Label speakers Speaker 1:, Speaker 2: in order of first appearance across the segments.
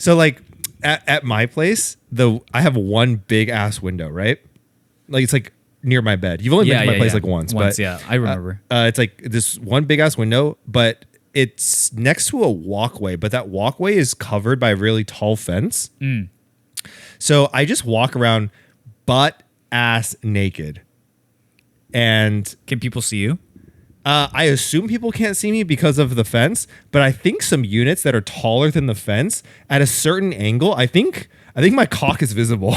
Speaker 1: So like at my place, I have one big ass window, right? Like it's like near my bed. You've only been to my place like once, but
Speaker 2: yeah, I remember.
Speaker 1: It's like this one big ass window, but it's next to a walkway, but that walkway is covered by a really tall fence. So I just walk around butt ass naked. And
Speaker 2: can people see you?
Speaker 1: I assume people can't see me because of the fence, but I think some units that are taller than the fence at a certain angle, I think my cock is visible.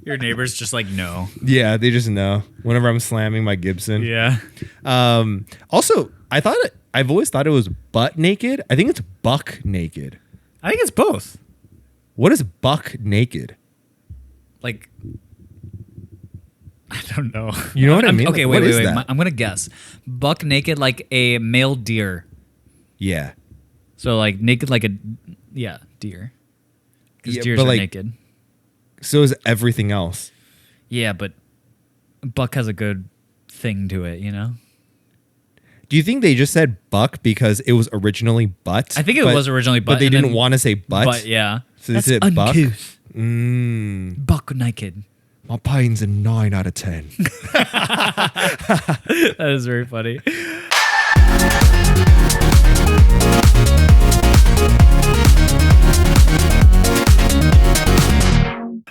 Speaker 2: Your neighbors just like know.
Speaker 1: Yeah, they just know whenever I'm slamming my Gibson.
Speaker 2: Yeah.
Speaker 1: Also, I've always thought it was butt naked. I think it's buck naked.
Speaker 2: I think it's both.
Speaker 1: What is buck naked?
Speaker 2: Like, I don't know.
Speaker 1: You know what I mean?
Speaker 2: Okay,
Speaker 1: like,
Speaker 2: wait.
Speaker 1: That?
Speaker 2: I'm gonna guess. Buck naked, like a male deer.
Speaker 1: Yeah.
Speaker 2: So like naked, like a deer. Because deers are
Speaker 1: like,
Speaker 2: naked.
Speaker 1: So is everything else.
Speaker 2: Yeah, but buck has a good thing to it, you know?
Speaker 1: Do you think they just said buck because it was originally butt?
Speaker 2: I think it was originally butt.
Speaker 1: But they didn't want to say butt?
Speaker 2: But yeah.
Speaker 1: So they said buck?
Speaker 2: Buck naked.
Speaker 1: My pain's a 9 out of 10.
Speaker 2: That is very funny.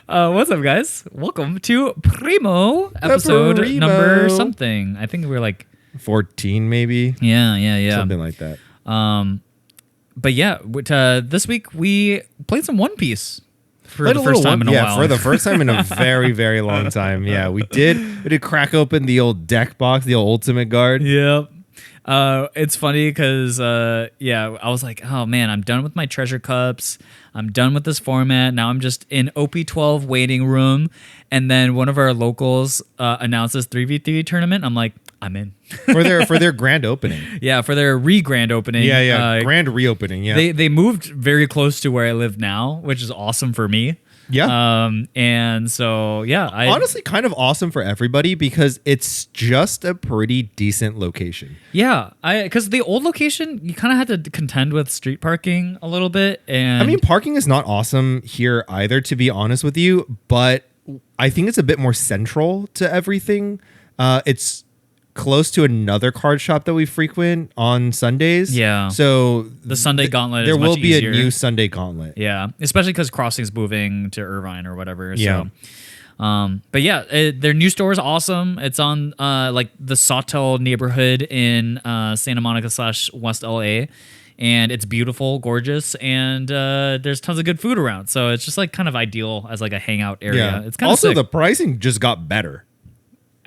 Speaker 2: What's up, guys? Welcome to Primo episode number something. I think we were like
Speaker 1: 14, maybe.
Speaker 2: Yeah,
Speaker 1: something like that.
Speaker 2: But yeah, this week we played some One Piece for the
Speaker 1: first
Speaker 2: time in a while.
Speaker 1: Yeah, for the first time in a very, very long time. Yeah, we did crack open the old deck box, the old Ultimate Guard.
Speaker 2: Yep. It's funny because, I was like, oh man, I'm done with my treasure cups. I'm done with this format. Now I'm just in OP12 waiting room. And then one of our locals announces 3v3 tournament. I'm like, I'm in.
Speaker 1: for their grand opening.
Speaker 2: Yeah, for their grand opening.
Speaker 1: Yeah. Grand reopening, yeah.
Speaker 2: They moved very close to where I live now, which is awesome for me.
Speaker 1: Yeah.
Speaker 2: And so, yeah.
Speaker 1: Honestly, kind of awesome for everybody because it's just a pretty decent location.
Speaker 2: Yeah. Because the old location, you kind of had to contend with street parking a little bit. And
Speaker 1: I mean, parking is not awesome here either, to be honest with you, but I think it's a bit more central to everything. It's close to another card shop that we frequent on Sundays.
Speaker 2: Yeah.
Speaker 1: So
Speaker 2: the Sunday Gauntlet
Speaker 1: there
Speaker 2: is much
Speaker 1: will be
Speaker 2: easier.
Speaker 1: a new Sunday Gauntlet.
Speaker 2: Yeah. Especially because Crossing's moving to Irvine or whatever.
Speaker 1: Yeah.
Speaker 2: So, but yeah, their new store is awesome. It's on like the Sawtell neighborhood in Santa Monica / West LA. And it's beautiful, gorgeous, and there's tons of good food around. So it's just like kind of ideal as like a hangout area.
Speaker 1: Yeah.
Speaker 2: It's kind of
Speaker 1: also
Speaker 2: sick.
Speaker 1: The pricing just got better.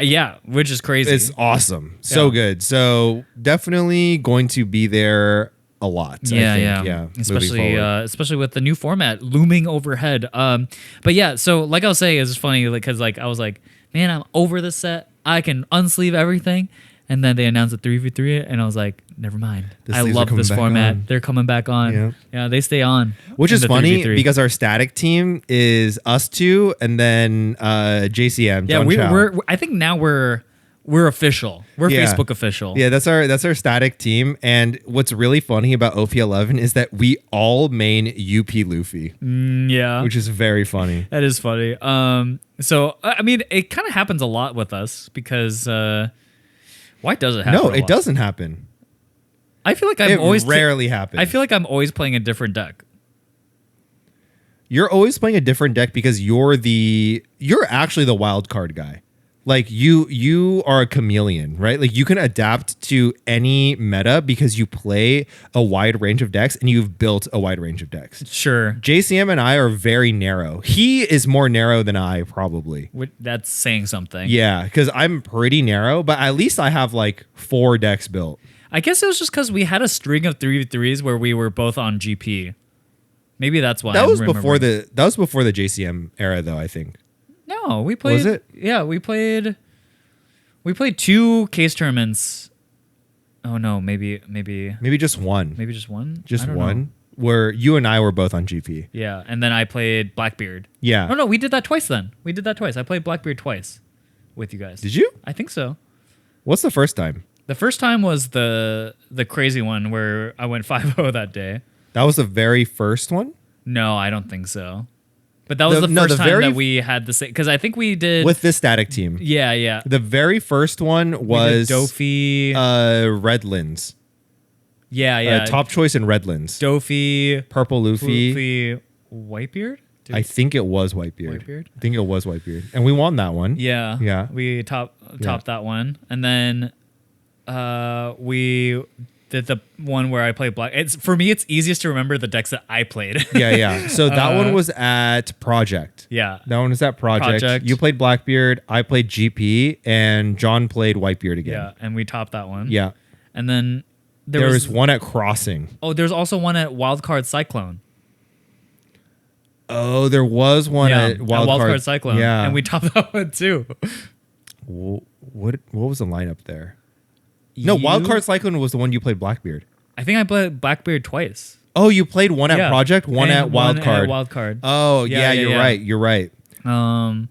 Speaker 2: Yeah, which is crazy.
Speaker 1: It's awesome. So good. So definitely going to be there a lot.
Speaker 2: Yeah,
Speaker 1: I think.
Speaker 2: Yeah. Especially with the new format looming overhead. But yeah, so like I was saying, it's funny because like I was like, man, I'm over this set. I can unsleeve everything. And then they announced a 3v3, and I was like, never mind. I love this format.
Speaker 1: On.
Speaker 2: They're coming back on. Yeah, they stay on.
Speaker 1: Which is funny
Speaker 2: 3v3.
Speaker 1: because our static team is us two and then JCM.
Speaker 2: Yeah, we're I think now we're official. We're Facebook official.
Speaker 1: Yeah, that's our static team. And what's really funny about OP11 is that we all main UP Luffy.
Speaker 2: Yeah.
Speaker 1: Which is very funny.
Speaker 2: That is funny. So I mean, it kind of happens a lot with us because why does it happen?
Speaker 1: No, it doesn't happen.
Speaker 2: I feel like
Speaker 1: it rarely happens.
Speaker 2: I feel like I'm always playing a different deck.
Speaker 1: You're always playing a different deck because you're actually the wild card guy. Like you are a chameleon, right? Like you can adapt to any meta because you play a wide range of decks and you've built a wide range of decks.
Speaker 2: Sure.
Speaker 1: JCM and I are very narrow. He is more narrow than I probably.
Speaker 2: That's saying something.
Speaker 1: Yeah, because I'm pretty narrow, but at least I have like 4 decks built.
Speaker 2: I guess it was just because we had a string of 3v3s where we were both on GP. Maybe that's why.
Speaker 1: That was before the JCM era, though. I think.
Speaker 2: No, we played.
Speaker 1: Was it?
Speaker 2: Yeah, we played 2 case tournaments. Oh no, maybe
Speaker 1: just one.
Speaker 2: Maybe just one.
Speaker 1: Just one. Know. Where you and I were both on GP.
Speaker 2: Yeah, and then I played Blackbeard.
Speaker 1: Yeah.
Speaker 2: Oh no, we did that twice. Then we did that twice. I played Blackbeard twice with you guys.
Speaker 1: Did you?
Speaker 2: I think so.
Speaker 1: What's the first time?
Speaker 2: The first time was the crazy one where I went 5-0 that day.
Speaker 1: That was the very first one?
Speaker 2: No, I don't think so. But that was the first time that we had the same, because I think we did
Speaker 1: with this static team.
Speaker 2: Yeah.
Speaker 1: The very first one was
Speaker 2: Dofi,
Speaker 1: Redlands.
Speaker 2: Yeah.
Speaker 1: Top choice in Redlands.
Speaker 2: Dofi,
Speaker 1: Purple Luffy,
Speaker 2: Whitebeard.
Speaker 1: I think it was Whitebeard. I think it was Whitebeard, and we won that one.
Speaker 2: Yeah. We topped that one, and then we did the one where I played black. For me, it's easiest to remember the decks that I played.
Speaker 1: Yeah. So that one was at Project.
Speaker 2: Yeah.
Speaker 1: That one was at Project. You played Blackbeard. I played GP, and John played Whitebeard again.
Speaker 2: Yeah, and we topped that one.
Speaker 1: Yeah.
Speaker 2: And then
Speaker 1: there was one at Crossing.
Speaker 2: Oh, there's also one at Wildcard Cyclone.
Speaker 1: Oh, there was one at
Speaker 2: Wildcard Cyclone.
Speaker 1: Yeah.
Speaker 2: And we topped that one too.
Speaker 1: What was the lineup there? No, Wildcard Cyclone was the one you played Blackbeard.
Speaker 2: I think I played Blackbeard twice.
Speaker 1: Oh, you played one at Project, one at Wildcard.
Speaker 2: Wildcard.
Speaker 1: Oh, you're right. You're right.
Speaker 2: No,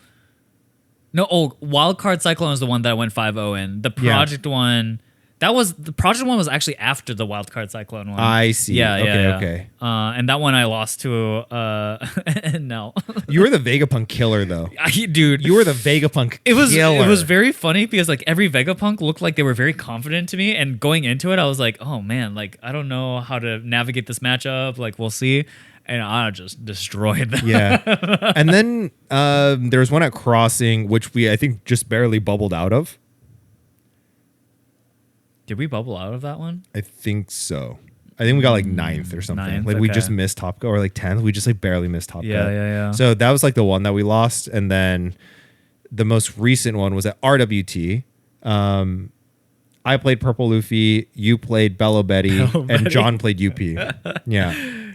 Speaker 2: Wildcard Cyclone is the one that I went 5-0 in. The Project one, the Project one was actually after the Wildcard Cyclone one.
Speaker 1: I see.
Speaker 2: Yeah.
Speaker 1: Okay.
Speaker 2: And that one I lost to no.
Speaker 1: You were the Vegapunk killer though.
Speaker 2: Dude,
Speaker 1: you were the Vegapunk killer.
Speaker 2: It was very funny because like every Vegapunk looked like they were very confident to me, and going into it I was like, oh man, like I don't know how to navigate this matchup, like we'll see. And I just destroyed them.
Speaker 1: Yeah. And then there was one at Crossing, which I think just barely bubbled out of.
Speaker 2: Did we bubble out of that one?
Speaker 1: I think so. I think we got like 9th or something. We just missed top cut, or like 10th. We just like barely missed top cut.
Speaker 2: Yeah.
Speaker 1: So that was like the one that we lost. And then the most recent one was at RWT. I played Purple Luffy, you played Bello Betty, and John played UP. Yeah.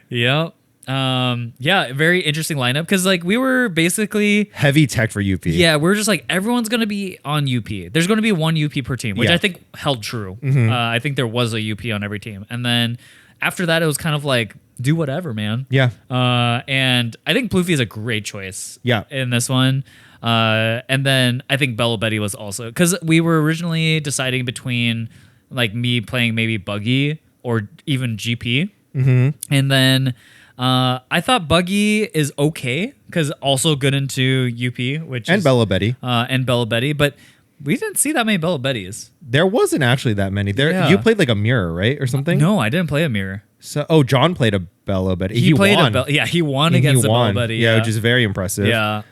Speaker 2: Yep. Very interesting lineup because like we were basically
Speaker 1: heavy tech for UP.
Speaker 2: Yeah, we're just like everyone's gonna be on UP. There's gonna be one UP per team, which I think held true.
Speaker 1: Mm-hmm.
Speaker 2: I think there was a UP on every team, and then after that it was kind of like do whatever, man.
Speaker 1: Yeah.
Speaker 2: And I think Pluffy is a great choice.
Speaker 1: Yeah.
Speaker 2: In this one. And then I think Bello Betty was also because we were originally deciding between like me playing maybe Buggy or even GP, and then. I thought Buggy is okay because also good into UP, which
Speaker 1: and
Speaker 2: is
Speaker 1: Bello Betty
Speaker 2: and Bello Betty, but we didn't see that many Bello Betties.
Speaker 1: There wasn't actually that many. You played like a mirror, right, or something?
Speaker 2: No, I didn't play a mirror.
Speaker 1: So, John played a Bello Betty.
Speaker 2: He played
Speaker 1: won.
Speaker 2: He won against the Bello Betty.
Speaker 1: Yeah, which is very impressive.
Speaker 2: Yeah.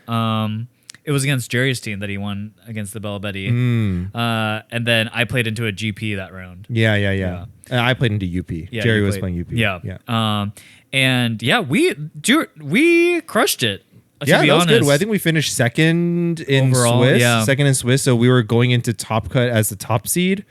Speaker 2: It was against Jerry's team that he won against the Bello Betty. And then I played into a GP that round.
Speaker 1: Yeah. And I played into UP.
Speaker 2: Yeah,
Speaker 1: Jerry was playing UP.
Speaker 2: Yeah. And yeah, we crushed it. To be
Speaker 1: that was
Speaker 2: honest.
Speaker 1: good. I think we finished second in
Speaker 2: overall,
Speaker 1: Swiss.
Speaker 2: yeah.
Speaker 1: Second in Swiss. So we were going into top cut as the top seed,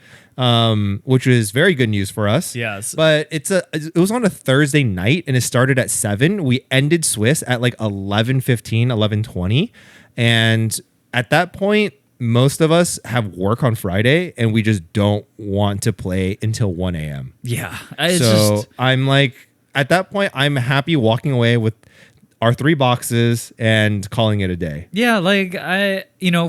Speaker 1: which was very good news for us.
Speaker 2: Yes.
Speaker 1: But it was on a Thursday night and it started at 7. We ended Swiss at like 11:15, 11:20. And at that point, most of us have work on Friday and we just don't want to play until 1 a.m.
Speaker 2: Yeah.
Speaker 1: I'm like, at that point, I'm happy walking away with our 3 boxes and calling it a day.
Speaker 2: Yeah, like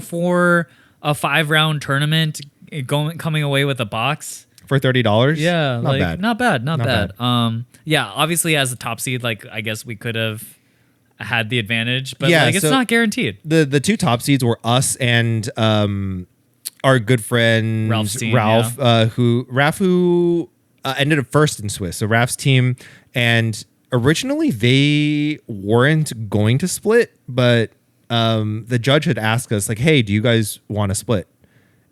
Speaker 2: for a 5-round tournament, coming away with a box
Speaker 1: for $30.
Speaker 2: Yeah,
Speaker 1: not bad.
Speaker 2: Yeah, obviously as a top seed, like I guess we could have had the advantage, but
Speaker 1: yeah,
Speaker 2: like it's not guaranteed.
Speaker 1: The 2 top seeds were us and our good friend
Speaker 2: Ralph's team,
Speaker 1: Ralph, who ended up first in Swiss. So Ralph's team, and originally they weren't going to split, but the judge had asked us like, "Hey, do you guys want to split?"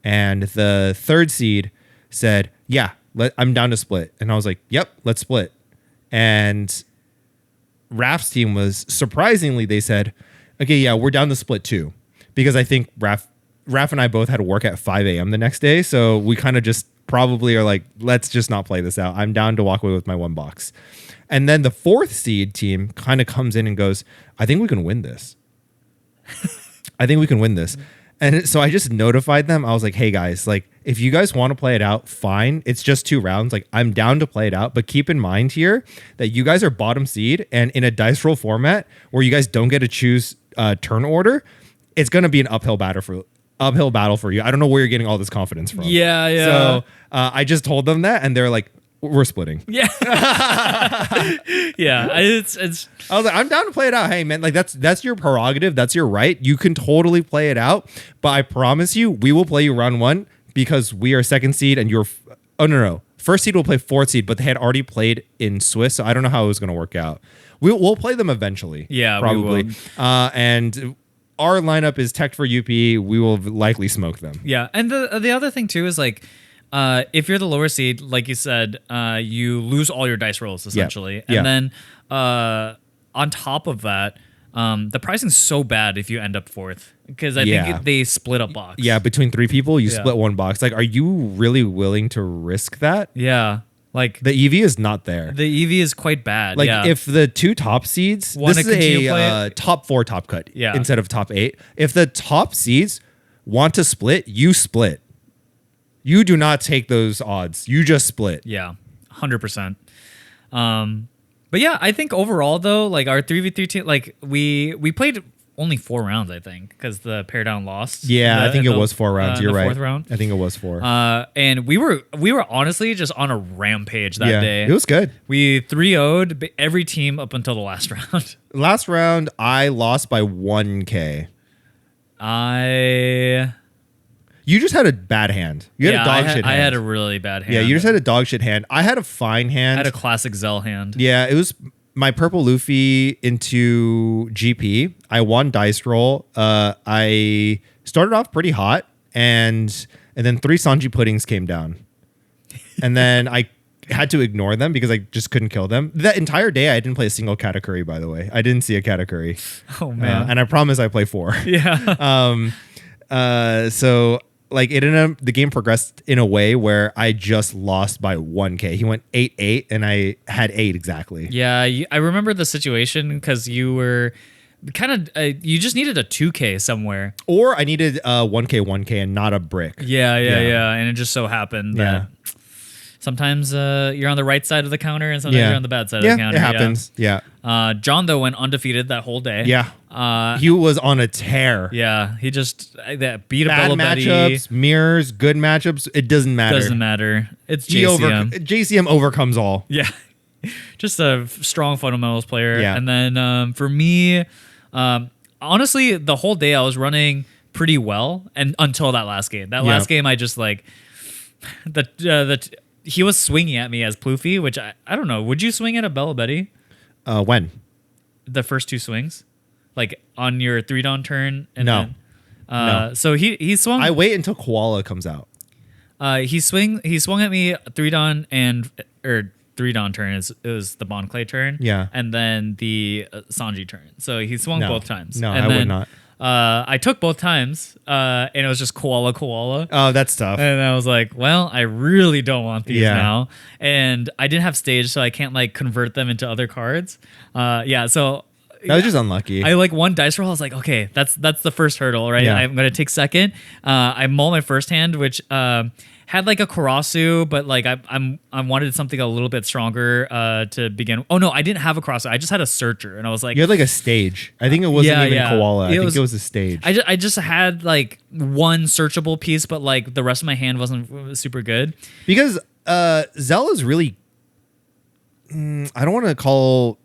Speaker 1: And the 3rd seed said, "Yeah, I'm down to split." And I was like, "Yep, let's split." And Raf's team was surprisingly, they said, "Okay, yeah, we're down to split too," because I think Raf and I both had to work at 5 a.m. the next day, so we kind of just probably are like, let's just not play this out. I'm down to walk away with my 1 box. And then the 4th seed team kind of comes in and goes, "I think we can win this. I think we can win this." And so I just notified them. I was like, "Hey guys, like if you guys want to play it out, fine. It's just 2 rounds. Like I'm down to play it out, but keep in mind here that you guys are bottom seed, and in a dice roll format where you guys don't get to choose turn order, it's going to be an uphill battle for you. I don't know where you're getting all this confidence from."
Speaker 2: Yeah.
Speaker 1: So I just told them that, and they're like, we're splitting.
Speaker 2: Yeah. Yeah. It's
Speaker 1: I was like, I'm down to play it out. Hey man, like that's your prerogative. That's your right. You can totally play it out. But I promise you, we will play you round 1 because we are second seed and you're. Oh no. First seed will play fourth seed, but they had already played in Swiss, so I don't know how it was going to work out. We'll play them eventually.
Speaker 2: Yeah,
Speaker 1: probably.
Speaker 2: we will.
Speaker 1: And our lineup is tech for UP. We will likely smoke them.
Speaker 2: Yeah, and the other thing too is like, if you're the lower seed, like you said, you lose all your dice rolls essentially, and then on top of that, the pricing's so bad if you end up fourth because I think they split a box.
Speaker 1: Yeah, between 3 people, you split one box. Like, are you really willing to risk that?
Speaker 2: Yeah. Like
Speaker 1: the EV is not there.
Speaker 2: The EV is quite bad.
Speaker 1: Like if the 2 top seeds, this is a top 4 top cut instead of top 8. If the top seeds want to split, you split. You do not take those odds. You just split.
Speaker 2: Yeah, 100%. But yeah, I think overall though, like our 3v3 team, like we played only 4 rounds, I think, because the pair down lost.
Speaker 1: Yeah, I think it was 4 rounds. You're right.
Speaker 2: 4th round.
Speaker 1: I think it was 4.
Speaker 2: And we were honestly just on a rampage that day.
Speaker 1: It was good.
Speaker 2: We 3-0'd every team up until the last round.
Speaker 1: Last round, I lost by 1K. You just had a bad hand. You had a dog shit hand.
Speaker 2: I had a really bad hand.
Speaker 1: Yeah, you just had a dog shit hand. I had a fine hand.
Speaker 2: I had a classic Xell hand.
Speaker 1: Yeah, it was my purple Luffy into GP. I won dice roll. I started off pretty hot, and then 3 Sanji puddings came down. And then I had to ignore them because I just couldn't kill them. That entire day, I didn't play a single Katakuri, by the way. I didn't see a Katakuri.
Speaker 2: Oh, man.
Speaker 1: And I promise I play 4.
Speaker 2: Yeah.
Speaker 1: So like the game progressed in a way where I just lost by 1K. He went 8-8 and I had 8 exactly.
Speaker 2: Yeah, I remember the situation because you were kind of you just needed a 2K somewhere,
Speaker 1: or I needed 1K and not a brick.
Speaker 2: Yeah, and it just so happened that sometimes you're on the right side of the counter and sometimes you're on the bad side of the counter.
Speaker 1: It happens. Yeah.
Speaker 2: John though went undefeated that whole day.
Speaker 1: Yeah. He was on a tear.
Speaker 2: Yeah, he just beat
Speaker 1: bad
Speaker 2: a Betty.
Speaker 1: matchups, mirrors, good matchups. It doesn't matter.
Speaker 2: Doesn't matter. It's JCM.
Speaker 1: JCM overcomes all.
Speaker 2: Yeah, just a strong fundamentals player.
Speaker 1: Yeah.
Speaker 2: And then for me, honestly, the whole day I was running pretty well, and until that last game. That last game, I just like he was swinging at me as Ploofy, which I don't know. Would you swing at a Bella Betty?
Speaker 1: When?
Speaker 2: The first 2 swings? Like on your 3-dawn turn? And
Speaker 1: no.
Speaker 2: Then,
Speaker 1: No.
Speaker 2: So he swung.
Speaker 1: I wait until Koala comes out.
Speaker 2: He swung at me 3-dawn or 3-dawn turn. It was the Bon Clay turn.
Speaker 1: Yeah.
Speaker 2: And then the Sanji turn. So he swung both times.
Speaker 1: No,
Speaker 2: and
Speaker 1: I
Speaker 2: then,
Speaker 1: would not.
Speaker 2: I took both times, and it was just koala.
Speaker 1: Oh, that's tough.
Speaker 2: And I was like, well, I really don't want these now. And I didn't have stage, so I can't like convert them into other cards. So
Speaker 1: that was just unlucky.
Speaker 2: I like one dice roll. I was like, okay, that's the first hurdle, right?
Speaker 1: Yeah.
Speaker 2: I'm gonna take second. I mull my first hand, which had like a Karasu, but like I wanted something a little bit stronger to begin. Oh no, I didn't have a Karasu. I just had a Searcher, and I was like,
Speaker 1: you had like a stage. I think it wasn't even Koala. I think it was a stage.
Speaker 2: I just had like one searchable piece, but like the rest of my hand wasn't super good
Speaker 1: because Xell is really. I don't want to call.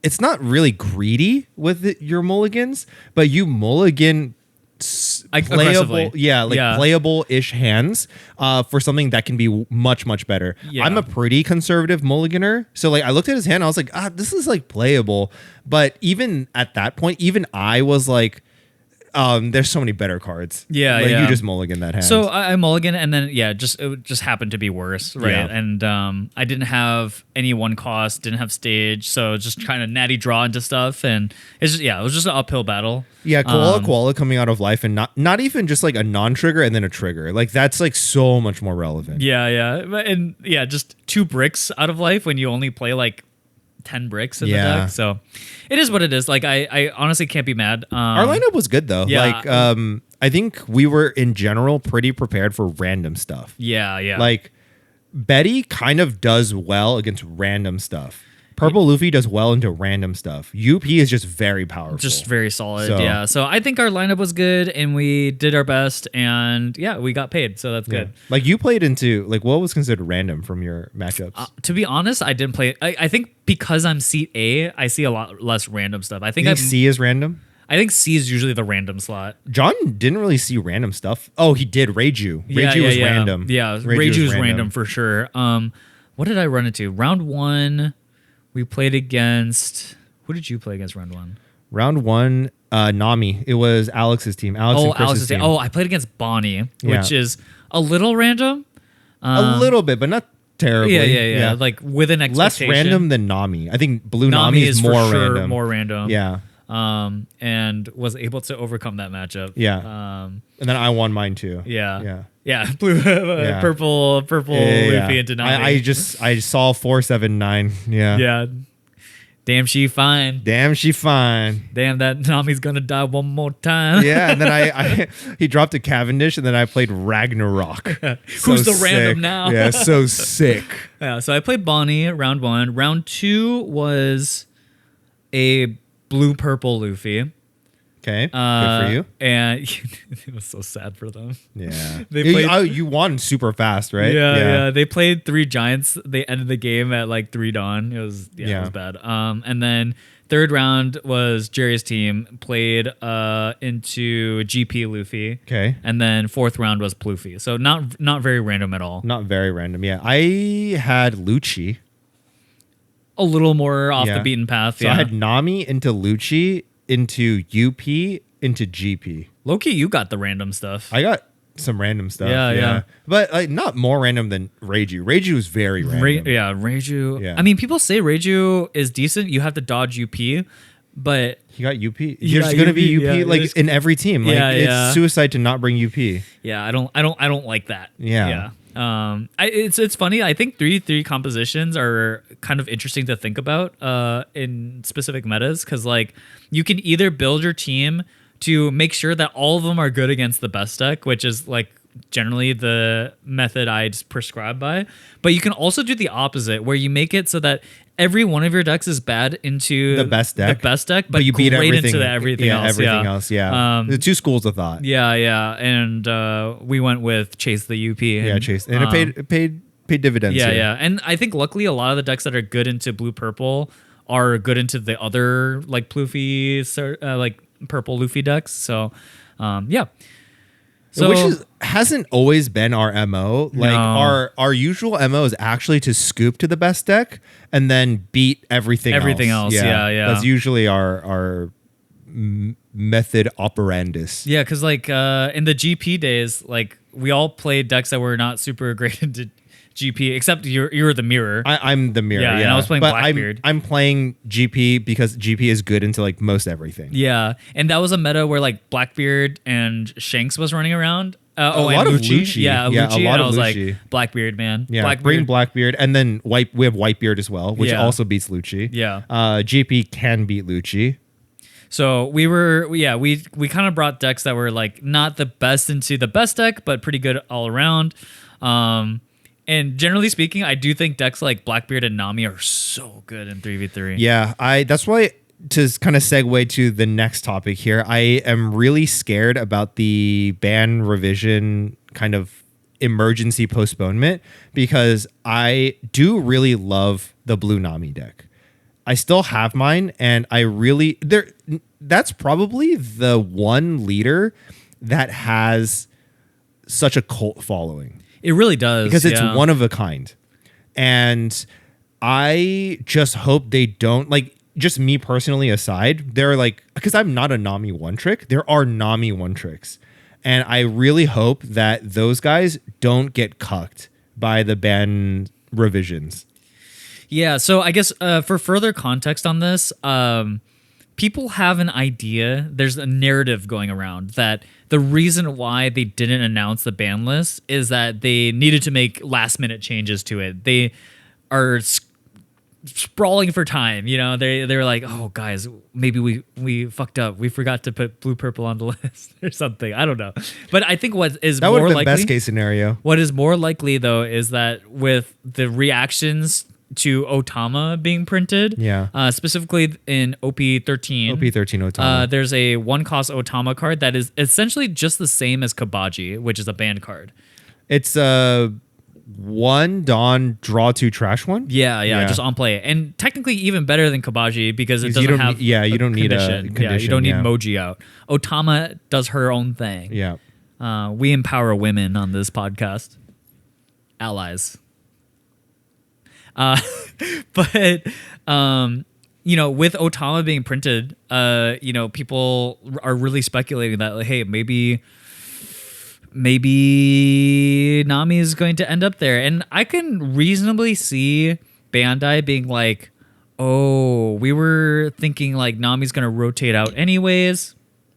Speaker 1: It's not really greedy with your mulligans, but you mulligan playable, playable-ish hands for something that can be much, much better. Yeah. I'm a pretty conservative mulliganer, so like I looked at his hand, I was like, this is like playable. But even at that point, even I was like, there's so many better cards. You just mulligan that hand.
Speaker 2: So I mulligan, and then it just happened to be worse, right? Yeah. And I didn't have any 1 cost, didn't have stage, so just trying to natty draw into stuff, and it was just an uphill battle.
Speaker 1: Yeah, Koala coming out of life, and not even just like a non-trigger and then a trigger. Like that's like so much more relevant.
Speaker 2: And just 2 bricks out of life when you only play like 10 bricks in the deck. So it is what it is. Like I honestly can't be mad.
Speaker 1: Our lineup was good though. Yeah. Like I think we were in general pretty prepared for random stuff.
Speaker 2: Yeah.
Speaker 1: Like Betty kind of does well against random stuff. Purple Luffy does well into random stuff. UP is just very powerful.
Speaker 2: Just very solid.
Speaker 1: So-
Speaker 2: yeah. So I think our lineup was good and we did our best and yeah, we got paid. So that's good.
Speaker 1: Like you played into like what was considered random from your matchups?
Speaker 2: To be honest, I didn't play. I think because I'm seat A, I see a lot less random stuff. I think
Speaker 1: C is random.
Speaker 2: I think C is usually the random slot.
Speaker 1: John didn't really see random stuff. Oh, he did Reiju. Reiju was random.
Speaker 2: Yeah, Reiju was random for sure. What did I run into? Round 1, we played against. Who did you play against round 1?
Speaker 1: Round 1, Nami. It was Alex's team. Alex's team.
Speaker 2: Oh, I played against Bonnie,
Speaker 1: Yeah.
Speaker 2: which is a little random.
Speaker 1: A little bit, but not terribly.
Speaker 2: Yeah. Like with an expectation.
Speaker 1: Less random than Nami. I think Blue
Speaker 2: Nami
Speaker 1: is
Speaker 2: is
Speaker 1: more
Speaker 2: for sure
Speaker 1: random.
Speaker 2: more random.
Speaker 1: Yeah.
Speaker 2: And was able to overcome that matchup.
Speaker 1: Yeah. And then I won mine too.
Speaker 2: Yeah. Blue, purple, Luffy into Nami.
Speaker 1: I saw 479. Yeah.
Speaker 2: Yeah. Damn, she fine.
Speaker 1: Damn, she fine.
Speaker 2: Damn, that Nami's gonna die one more time.
Speaker 1: Yeah, and then he dropped a Cavendish, and then I played Ragnarok.
Speaker 2: Who's the random now?
Speaker 1: Yeah, so sick.
Speaker 2: Yeah, so I played Bonnie round 1. Round 2 was a blue-purple Luffy.
Speaker 1: Okay, good for you.
Speaker 2: And it was so sad for them.
Speaker 1: Yeah.
Speaker 2: They played,
Speaker 1: you won super fast, right?
Speaker 2: Yeah. They played 3 giants. They ended the game at like 3 dawn. It was bad. And then third round was Jerry's team played into GP Luffy.
Speaker 1: Okay.
Speaker 2: And then fourth round was Pluffy. So not very random at all.
Speaker 1: Not very random. Yeah. I had Lucci.
Speaker 2: A little more off the beaten path.
Speaker 1: So I had Nami into Lucci, into UP, into GP.
Speaker 2: Loki, you got the random stuff.
Speaker 1: I got some random stuff.
Speaker 2: Yeah.
Speaker 1: But like not more random than Reiju. Reiju is very random.
Speaker 2: Reiju.
Speaker 1: Yeah.
Speaker 2: I mean, people say Reiju is decent. You have to dodge UP, but
Speaker 1: he got UP. There's gonna be UP like in every team. Like it's suicide to not bring UP.
Speaker 2: Yeah, I don't like that.
Speaker 1: Yeah.
Speaker 2: It's funny. I think 3-3 compositions are kind of interesting to think about in specific metas because like you can either build your team to make sure that all of them are good against the best deck, which is like generally the method I'd prescribe by. But you can also do the opposite, where you make it so that every one of your decks is bad into
Speaker 1: the best deck,
Speaker 2: but
Speaker 1: you beat
Speaker 2: great
Speaker 1: everything
Speaker 2: into everything else.
Speaker 1: Everything else. Yeah. The 2 schools of thought.
Speaker 2: Yeah. And we went with Chase the UP. And,
Speaker 1: Chase, and it paid dividends.
Speaker 2: Yeah. And I think luckily a lot of the decks that are good into blue purple are good into the other like Pluffy, like purple Luffy decks. So, yeah. So,
Speaker 1: which hasn't always been our MO. Like our usual MO is actually to scoop to the best deck and then beat everything else.
Speaker 2: Yeah.
Speaker 1: That's usually our method operandus.
Speaker 2: Yeah, because like in the GP days, like we all played decks that were not super great into GP, except you're the mirror.
Speaker 1: I'm the mirror. Yeah,
Speaker 2: and I was playing Blackbeard.
Speaker 1: I'm playing GP because GP is good into like most everything.
Speaker 2: Yeah, and that was a meta where like Blackbeard and Shanks was running around.
Speaker 1: A lot of Lucci.
Speaker 2: Yeah,
Speaker 1: Lucci.
Speaker 2: And I was like, Blackbeard, man.
Speaker 1: Yeah,
Speaker 2: Blackbeard.
Speaker 1: bring Blackbeard, and then we have Whitebeard as well, which
Speaker 2: Yeah.
Speaker 1: also beats Lucci.
Speaker 2: Yeah.
Speaker 1: GP can beat Lucci.
Speaker 2: So we kind of brought decks that were like not the best into the best deck, but pretty good all around. And generally speaking, I do think decks like Blackbeard and Nami are so good in 3v3.
Speaker 1: Yeah, that's why to kind of segue to the next topic here, I am really scared about the ban revision kind of emergency postponement because I do really love the blue Nami deck. I still have mine, and that's probably the one leader that has such a cult following.
Speaker 2: It really does.
Speaker 1: Because it's one of a kind. And I just hope they don't, like, just me personally aside, they're like, because I'm not a Nami one trick, there are Nami one tricks. And I really hope that those guys don't get cucked by the ban revisions.
Speaker 2: Yeah, so I guess for further context on this, people have an idea. There's a narrative going around that the reason why they didn't announce the ban list is that they needed to make last minute changes to it. They are sprawling for time. You know, they're like, oh guys, maybe we fucked up. We forgot to put blue purple on the list or something. I don't know. But I think what is more likely,
Speaker 1: best case scenario.
Speaker 2: What is more likely though is that with the reactions to Otama being printed.
Speaker 1: Yeah.
Speaker 2: Specifically in OP13.
Speaker 1: OP13 Otama.
Speaker 2: There's a 1-cost Otama card that is essentially just the same as Kabaji, which is a banned card.
Speaker 1: It's 1 Dawn, draw 2, trash 1?
Speaker 2: Yeah, just on play. And technically even better than Kabaji because it doesn't have
Speaker 1: you don't need a condition.
Speaker 2: Yeah, you don't need Moji out. Otama does her own thing.
Speaker 1: Yeah.
Speaker 2: We empower women on this podcast. Allies. But with Otama being printed, people are really speculating that, like, hey, maybe Nami is going to end up there. And I can reasonably see Bandai being like, oh, we were thinking like Nami's going to rotate out anyways.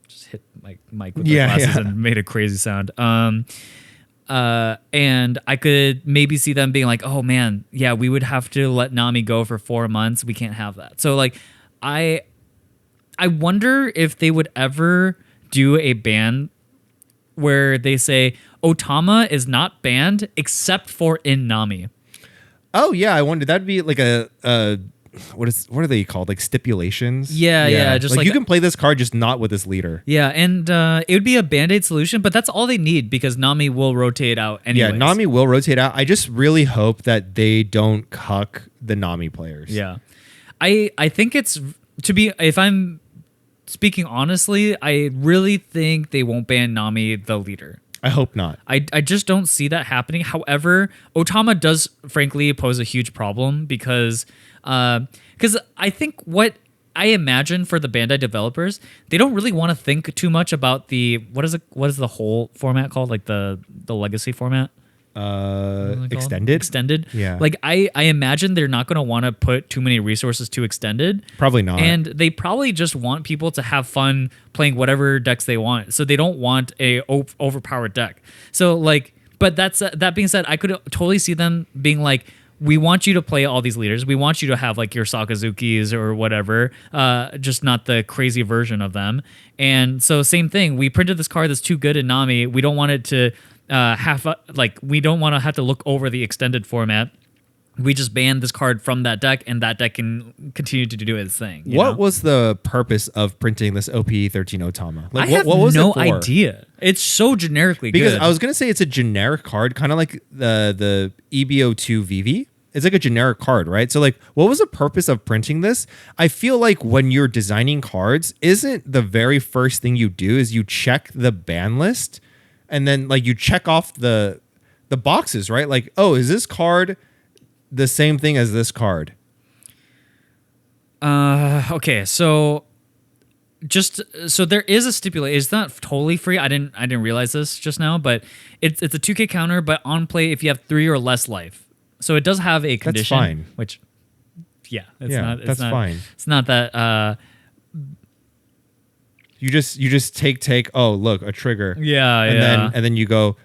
Speaker 2: Just hit my mic with the glasses and made a crazy sound. And I could maybe see them being like, oh man, yeah, we would have to let Nami go for 4 months. We can't have that. So like, I wonder if they would ever do a ban where they say Otama is not banned except for in Nami.
Speaker 1: Oh yeah, I wonder, that'd be like a what are they called? Like stipulations?
Speaker 2: Yeah. Just like
Speaker 1: you can play this card, just not with this leader.
Speaker 2: Yeah, and it would be a Band-Aid solution, but that's all they need because Nami will rotate out anyways.
Speaker 1: Yeah, Nami will rotate out. I just really hope that they don't cuck the Nami players.
Speaker 2: Yeah. I think if I'm speaking honestly, I really think they won't ban Nami, the leader.
Speaker 1: I hope not.
Speaker 2: I just don't see that happening. However, Otama does frankly pose a huge problem because I think what I imagine for the Bandai developers, they don't really want to think too much about what is the whole format called, like the legacy format. Extended.
Speaker 1: Yeah.
Speaker 2: Like I imagine they're not going to want to put too many resources to Extended.
Speaker 1: Probably not.
Speaker 2: And they probably just want people to have fun playing whatever decks they want. So they don't want a overpowered deck. So like, but that being said, I could totally see them being like, we want you to play all these leaders. We want you to have like your Sakazukis or whatever, just not the crazy version of them. And so same thing. We printed this card that's too good in Nami. We don't want it to we don't want to have to look over the extended format. We just banned this card from that deck, and that deck can continue to do its thing.
Speaker 1: What was the purpose of printing this OP13 Otama?
Speaker 2: Like, what was no idea. It's so generically
Speaker 1: because
Speaker 2: good.
Speaker 1: I was gonna say it's a generic card, kind of like the EBO2 Vivi. It's like a generic card, right? So like, what was the purpose of printing this? I feel like when you're designing cards, isn't the very first thing you do is you check the ban list, and then like you check off the boxes, right? Like, oh, is this card the same thing as this card?
Speaker 2: Okay, so there is a stipulation. It's not totally free. I didn't realize this just now, but it's a 2K counter, but on play if you have 3 or less life. So it does have a condition.
Speaker 1: That's fine.
Speaker 2: Which,
Speaker 1: that's fine.
Speaker 2: It's not that.
Speaker 1: You just take. Oh, look, a trigger.
Speaker 2: Yeah,
Speaker 1: and then you go,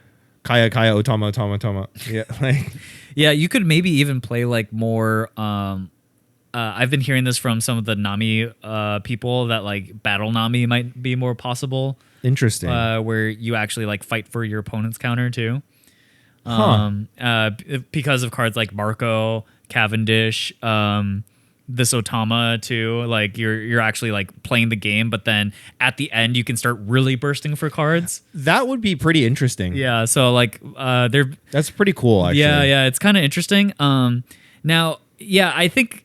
Speaker 1: Kaya Otama. Yeah, like.
Speaker 2: Yeah, you could maybe even play like more. I've been hearing this from some of the Nami people that like battle Nami might be more possible.
Speaker 1: Interesting.
Speaker 2: Where you actually like fight for your opponent's counter too. Because of cards like Marco, Cavendish, this Otama too. Like you're actually like playing the game, but then at the end you can start really bursting for cards.
Speaker 1: That would be pretty interesting.
Speaker 2: Yeah. So like
Speaker 1: that's pretty cool. Actually.
Speaker 2: Yeah. It's kind of interesting. Now, yeah, I think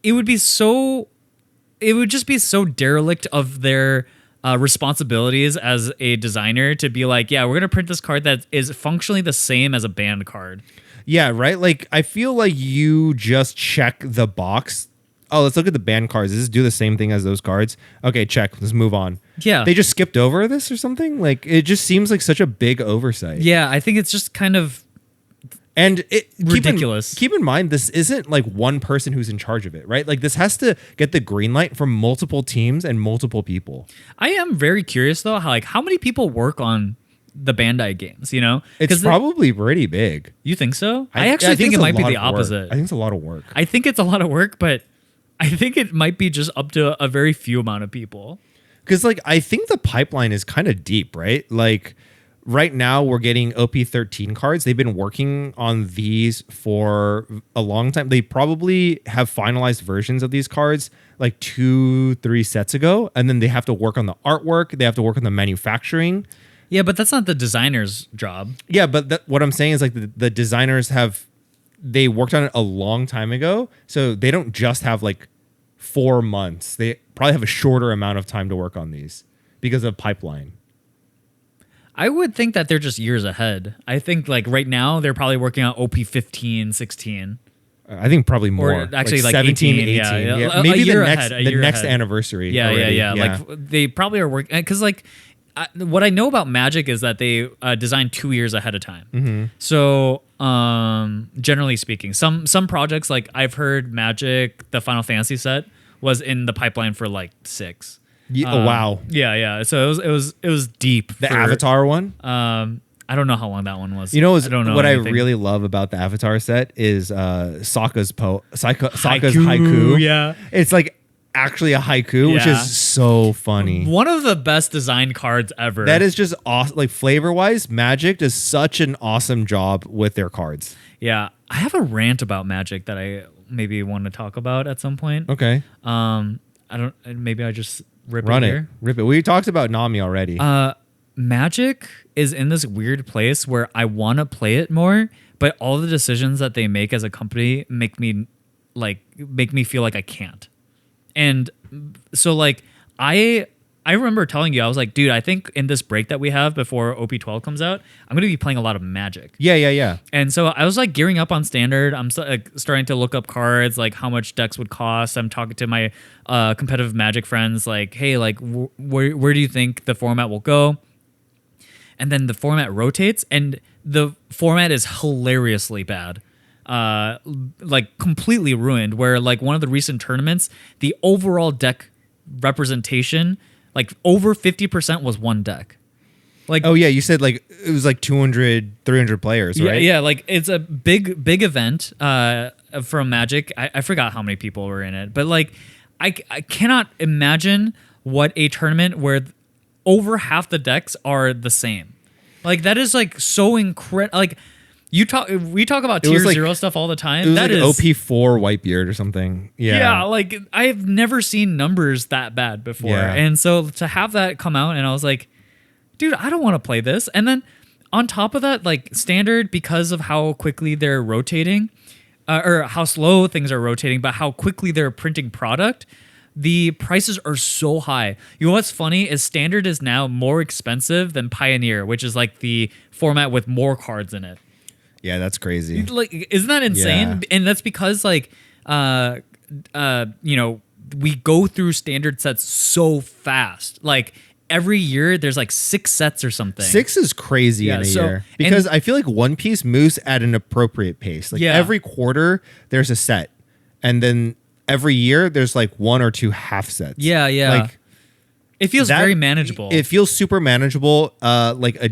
Speaker 2: it would just be so derelict of their responsibilities as a designer to be like, yeah, we're gonna print this card that is functionally the same as a banned card.
Speaker 1: Yeah, right. Like I feel like you just check the box. Oh, let's look at the banned cards. Does this do the same thing as those cards? Okay, check. Let's move on.
Speaker 2: Yeah,
Speaker 1: they just skipped over this or something. Like it just seems like such a big oversight.
Speaker 2: Yeah, I think it's just kind of.
Speaker 1: And
Speaker 2: ridiculous.
Speaker 1: Keep in mind, this isn't like one person who's in charge of it, right? Like this has to get the green light from multiple teams and multiple people.
Speaker 2: I am very curious though, how many people work on the Bandai games? You know,
Speaker 1: it's probably pretty big.
Speaker 2: You think so? I actually think it might be the opposite.
Speaker 1: I think it's a lot of work.
Speaker 2: I think it's a lot of work, but I think it might be just up to a very few amount of people.
Speaker 1: Because like I think the pipeline is kind of deep, right? Like right now we're getting OP13 cards. They've been working on these for a long time. They probably have finalized versions of these cards like 2-3 sets ago, and then they have to work on the artwork. They have to work on the manufacturing.
Speaker 2: Yeah, but that's not the designer's job.
Speaker 1: Yeah, but what I'm saying is like the designers they worked on it a long time ago, so they don't just have like 4 months. They probably have a shorter amount of time to work on these because of pipeline.
Speaker 2: I would think that they're just years ahead. I think like right now they're probably working on OP 15, 16.
Speaker 1: I think probably more.
Speaker 2: Or actually like
Speaker 1: 17,
Speaker 2: 18.
Speaker 1: 18.
Speaker 2: Yeah.
Speaker 1: Maybe
Speaker 2: the
Speaker 1: next anniversary.
Speaker 2: Yeah,
Speaker 1: already.
Speaker 2: yeah. Like they probably are working because like what I know about Magic is that they design 2 years ahead of time.
Speaker 1: Mm-hmm.
Speaker 2: So generally speaking, some projects like I've heard Magic, the Final Fantasy set was in the pipeline for like 6.
Speaker 1: Oh, wow.
Speaker 2: Yeah. So it was deep.
Speaker 1: The Avatar one?
Speaker 2: I don't know how long that one was.
Speaker 1: You know,
Speaker 2: I don't know
Speaker 1: what
Speaker 2: anything.
Speaker 1: I really love about the Avatar set is Sokka's
Speaker 2: Haiku,
Speaker 1: haiku.
Speaker 2: Yeah.
Speaker 1: It's like actually a haiku, which
Speaker 2: Yeah.
Speaker 1: is so funny.
Speaker 2: One of the best designed cards ever.
Speaker 1: That is just awesome. Like flavor-wise, Magic does such an awesome job with their cards.
Speaker 2: Yeah. I have a rant about Magic that I maybe want to talk about at some point.
Speaker 1: Okay.
Speaker 2: Maybe I just
Speaker 1: Run
Speaker 2: it
Speaker 1: it.
Speaker 2: here.
Speaker 1: Rip it. We talked about Nami already.
Speaker 2: Magic is in this weird place where I want to play it more, but all the decisions that they make as a company make me feel like I can't. And so like I remember telling you, I was like, dude, I think in this break that we have before OP12 comes out, I'm going to be playing a lot of Magic.
Speaker 1: Yeah.
Speaker 2: And so I was like gearing up on standard. I'm starting to look up cards, like how much decks would cost. I'm talking to my competitive Magic friends, like, hey, like where do you think the format will go? And then the format rotates, and the format is hilariously bad. Like completely ruined, where like one of the recent tournaments, the overall deck representation, like over 50% was one deck. Like,
Speaker 1: oh yeah, you said like it was like 200, 300 players, right?
Speaker 2: Yeah, like it's a big event from Magic. I forgot how many people were in it, but like I cannot imagine what a tournament where over half the decks are the same. Like that is like so incredible. Like we talk about tier
Speaker 1: like,
Speaker 2: 0 stuff all the time.
Speaker 1: It was
Speaker 2: that
Speaker 1: like
Speaker 2: is
Speaker 1: OP4 Whitebeard or something.
Speaker 2: Yeah, like I've never seen numbers that bad before.
Speaker 1: Yeah.
Speaker 2: And so to have that come out, and I was like, dude, I don't want to play this. And then on top of that, like standard, because of how quickly they're rotating, or how slow things are rotating, but how quickly they're printing product, the prices are so high. You know what's funny is standard is now more expensive than Pioneer, which is like the format with more cards in it.
Speaker 1: Yeah, that's crazy.
Speaker 2: Like, isn't that insane?
Speaker 1: Yeah.
Speaker 2: And that's because like, you know, we go through standard sets so fast. Like every year there's like 6 sets or something.
Speaker 1: 6 is crazy in a year because I feel like One Piece moves at an appropriate pace. Like every quarter there's a set, and then every year there's like 1 or 2 half sets.
Speaker 2: Yeah.
Speaker 1: Like
Speaker 2: it feels very manageable.
Speaker 1: It feels super manageable. Like a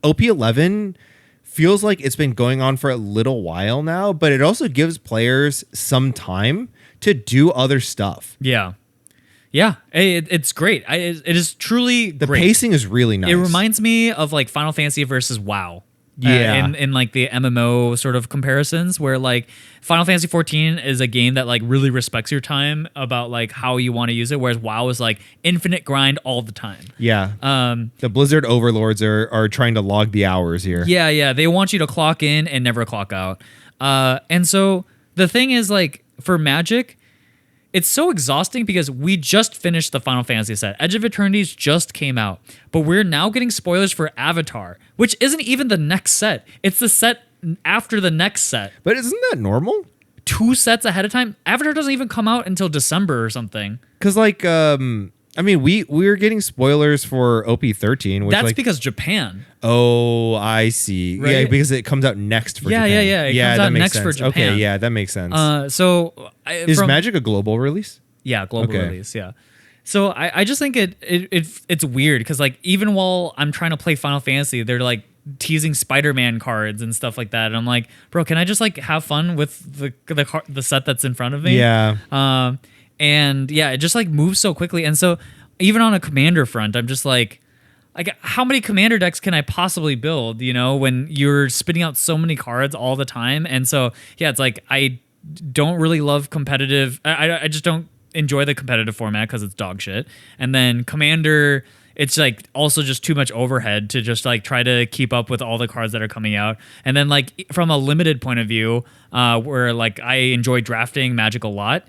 Speaker 1: OP11 feels like it's been going on for a little while now, but it also gives players some time to do other stuff.
Speaker 2: Yeah. It's great. It is truly
Speaker 1: the
Speaker 2: great.
Speaker 1: pacing is really nice.
Speaker 2: It reminds me of like Final Fantasy versus WoW.
Speaker 1: Yeah.
Speaker 2: In like the MMO sort of comparisons, where like Final Fantasy 14 is a game that like really respects your time about like how you want to use it, whereas WoW is like infinite grind all the time.
Speaker 1: Yeah. The Blizzard overlords are trying to log the hours here.
Speaker 2: Yeah. They want you to clock in and never clock out. And so the thing is like for Magic, it's so exhausting because we just finished the Final Fantasy set. Edge of Eternities just came out, but we're now getting spoilers for Avatar, which isn't even the next set. It's the set after the next set.
Speaker 1: But isn't that normal?
Speaker 2: 2 sets ahead of time. Avatar doesn't even come out until December or something.
Speaker 1: Because like, I mean, we're getting spoilers for OP13. Which
Speaker 2: That's
Speaker 1: like,
Speaker 2: because Japan.
Speaker 1: Oh, I see.
Speaker 2: Right?
Speaker 1: Yeah, because it comes out next for Japan.
Speaker 2: Yeah. It comes out next for Japan.
Speaker 1: Okay, yeah, that makes sense.
Speaker 2: Is
Speaker 1: Magic a global release?
Speaker 2: Yeah, global release. Yeah. So I just think it's weird because like even while I'm trying to play Final Fantasy, they're like teasing Spider-Man cards and stuff like that, and I'm like, bro, can I just like have fun with the set that's in front of me?
Speaker 1: Yeah.
Speaker 2: And yeah, it just like moves so quickly, and so even on a commander front, I'm just like, like how many commander decks can I possibly build, you know, when you're spitting out so many cards all the time? And so, yeah, it's like I don't really love competitive. I just don't enjoy the competitive format because it's dog shit. And then commander, it's like also just too much overhead to just like try to keep up with all the cards that are coming out. And then like from a limited point of view, where like I enjoy drafting Magic a lot,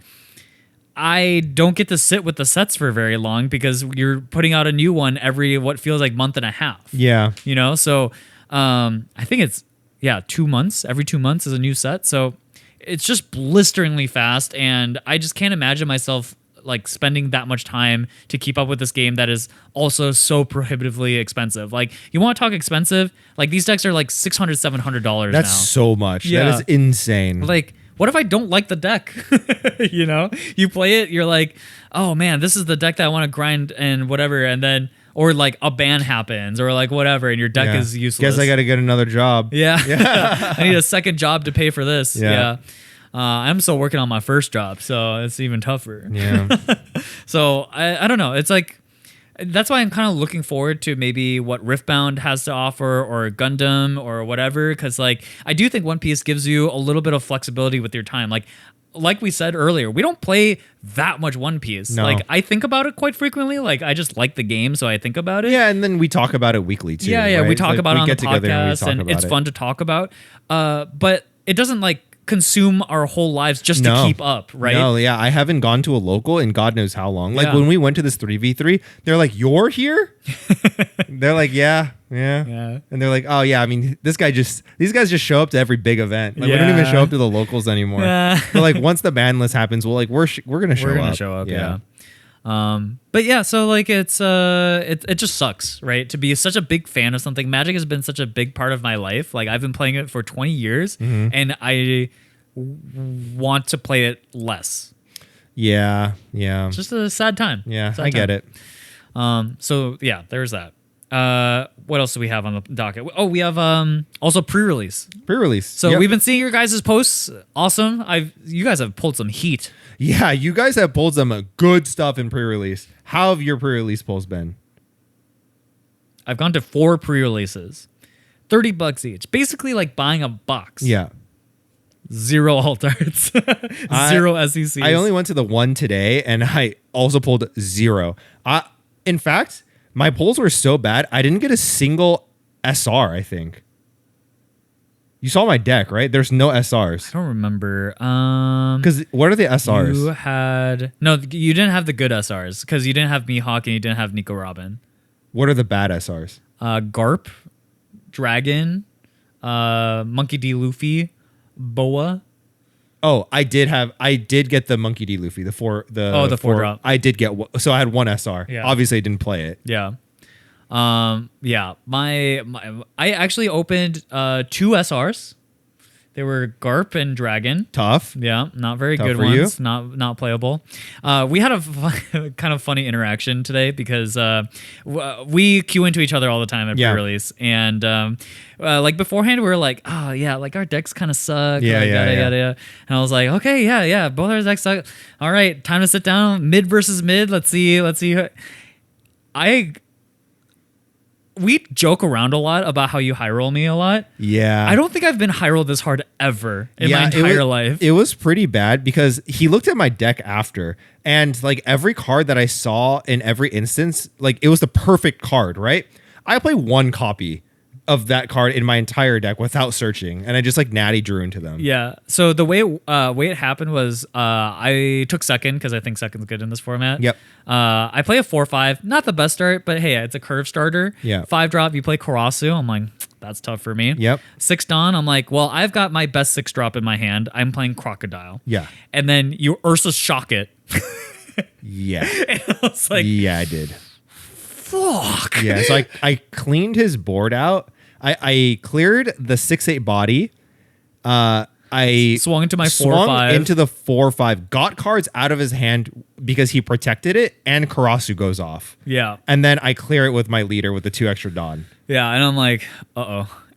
Speaker 2: I don't get to sit with the sets for very long because you're putting out a new one every what feels like month and a half.
Speaker 1: Yeah.
Speaker 2: You know, so I think it's 2 months. Every 2 months is a new set. So it's just blisteringly fast, and I just can't imagine myself like spending that much time to keep up with this game that is also so prohibitively expensive. Like, you want to talk expensive? Like, these decks are like $600, $700
Speaker 1: That's
Speaker 2: now.
Speaker 1: so much.
Speaker 2: Yeah.
Speaker 1: That is insane.
Speaker 2: Like, what if I don't like the deck? You know, you play it, you're like, oh man, this is the deck that I want to grind and whatever. And then, or like a ban happens or like whatever, and your deck is useless.
Speaker 1: Guess I got to get another job.
Speaker 2: Yeah. I need a second job to pay for this.
Speaker 1: Yeah.
Speaker 2: I'm still working on my first job, so it's even tougher.
Speaker 1: Yeah.
Speaker 2: So I don't know. It's like, that's why I'm kind of looking forward to maybe what Riftbound has to offer, or Gundam or whatever. Because like, I do think One Piece gives you a little bit of flexibility with your time. Like we said earlier, we don't play that much One Piece.
Speaker 1: No.
Speaker 2: Like, I think about it quite frequently. Like, I just like the game, so I think about it.
Speaker 1: Yeah, and then we talk about it weekly too.
Speaker 2: Yeah,
Speaker 1: right?
Speaker 2: we talk about it on the podcast, and it's
Speaker 1: it.
Speaker 2: fun to talk about. But it doesn't like consume our whole lives just to keep up, right?
Speaker 1: No, yeah, I haven't gone to a local in God knows how long. Like,
Speaker 2: Yeah.
Speaker 1: when we went to this 3v3, they're like, "You're here?" They're like, yeah. And they're like, "Oh yeah, I mean, these guys just show up to every big event. Like, we don't even show up to the locals anymore."
Speaker 2: Yeah.
Speaker 1: But like, once the ban list happens, we're gonna show up.
Speaker 2: Show up, yeah. But yeah, so like it just sucks, right? To be such a big fan of something. Magic has been such a big part of my life. Like, I've been playing it for 20 years, and I want to play it less.
Speaker 1: Yeah.
Speaker 2: It's just a sad time.
Speaker 1: Yeah,
Speaker 2: Sad
Speaker 1: I get
Speaker 2: time.
Speaker 1: it.
Speaker 2: So yeah, there's that. What else do we have on the docket? Oh, we have also pre-release.
Speaker 1: Pre-release.
Speaker 2: So
Speaker 1: Yep.
Speaker 2: we've been seeing your guys' posts. Awesome. You guys have pulled some heat.
Speaker 1: Yeah, you guys have pulled some good stuff in pre-release. How have your pre-release pulls been?
Speaker 2: I've gone to 4 pre-releases, $30 each. Basically, like buying a box.
Speaker 1: Yeah.
Speaker 2: 0 alt arts, 0 SECs.
Speaker 1: I only went to the one today, and I also pulled 0. In fact, my pulls were so bad, I didn't get a single SR, I think. You saw my deck, right? There's no SRs.
Speaker 2: I don't remember.
Speaker 1: Because what are the SRs?
Speaker 2: You didn't have the good SRs because you didn't have Mihawk and you didn't have Nico Robin.
Speaker 1: What are the bad SRs?
Speaker 2: Garp, Dragon, Monkey D. Luffy, Boa.
Speaker 1: Oh, I did get the Monkey D. Luffy, the 4
Speaker 2: 4-drop.
Speaker 1: I did get so I had 1 SR.
Speaker 2: Yeah.
Speaker 1: Obviously, I didn't play it.
Speaker 2: Yeah. My I actually opened 2 SRs. They were Garp and Dragon.
Speaker 1: Tough.
Speaker 2: Yeah, not very
Speaker 1: Tough
Speaker 2: good
Speaker 1: for
Speaker 2: ones. Not playable. We had a kind of funny interaction today because we queue into each other all the time at pre-release, and like beforehand we were like, oh yeah, like our decks kind of suck.
Speaker 1: Yeah,
Speaker 2: like,
Speaker 1: yeah.
Speaker 2: yada. And I was like, okay, yeah, both our decks suck. All right, time to sit down. Mid versus mid. Let's see. We joke around a lot about how you high roll me a lot.
Speaker 1: Yeah.
Speaker 2: I don't think I've been high rolled this hard ever in my entire life.
Speaker 1: It was pretty bad because he looked at my deck after, and like every card that I saw in every instance, like it was the perfect card, right? I play 1 copy of that card in my entire deck without searching, and I just like natty drew into them.
Speaker 2: Yeah. So the way it happened was I took second because I think second's good in this format.
Speaker 1: Yep.
Speaker 2: I play a 4/5, not the best start, but hey, it's a curve starter.
Speaker 1: Yeah.
Speaker 2: 5-drop, you play Karasu. I'm like, that's tough for me.
Speaker 1: Yep.
Speaker 2: 6 Dawn, I'm like, well, I've got my best 6-drop in my hand. I'm playing Crocodile.
Speaker 1: Yeah.
Speaker 2: And then you Ursa Shock it.
Speaker 1: Yeah.
Speaker 2: And I was like,
Speaker 1: Yeah, I did.
Speaker 2: fuck.
Speaker 1: Yeah. So I cleaned his board out. I cleared the 6/8 body. I
Speaker 2: Swung into my
Speaker 1: swung
Speaker 2: 4/5.
Speaker 1: into the 4/5. Got cards out of his hand because he protected it, and Karasu goes off.
Speaker 2: Yeah.
Speaker 1: And then I clear it with my leader with the 2 extra Dawn.
Speaker 2: Yeah. And I'm like,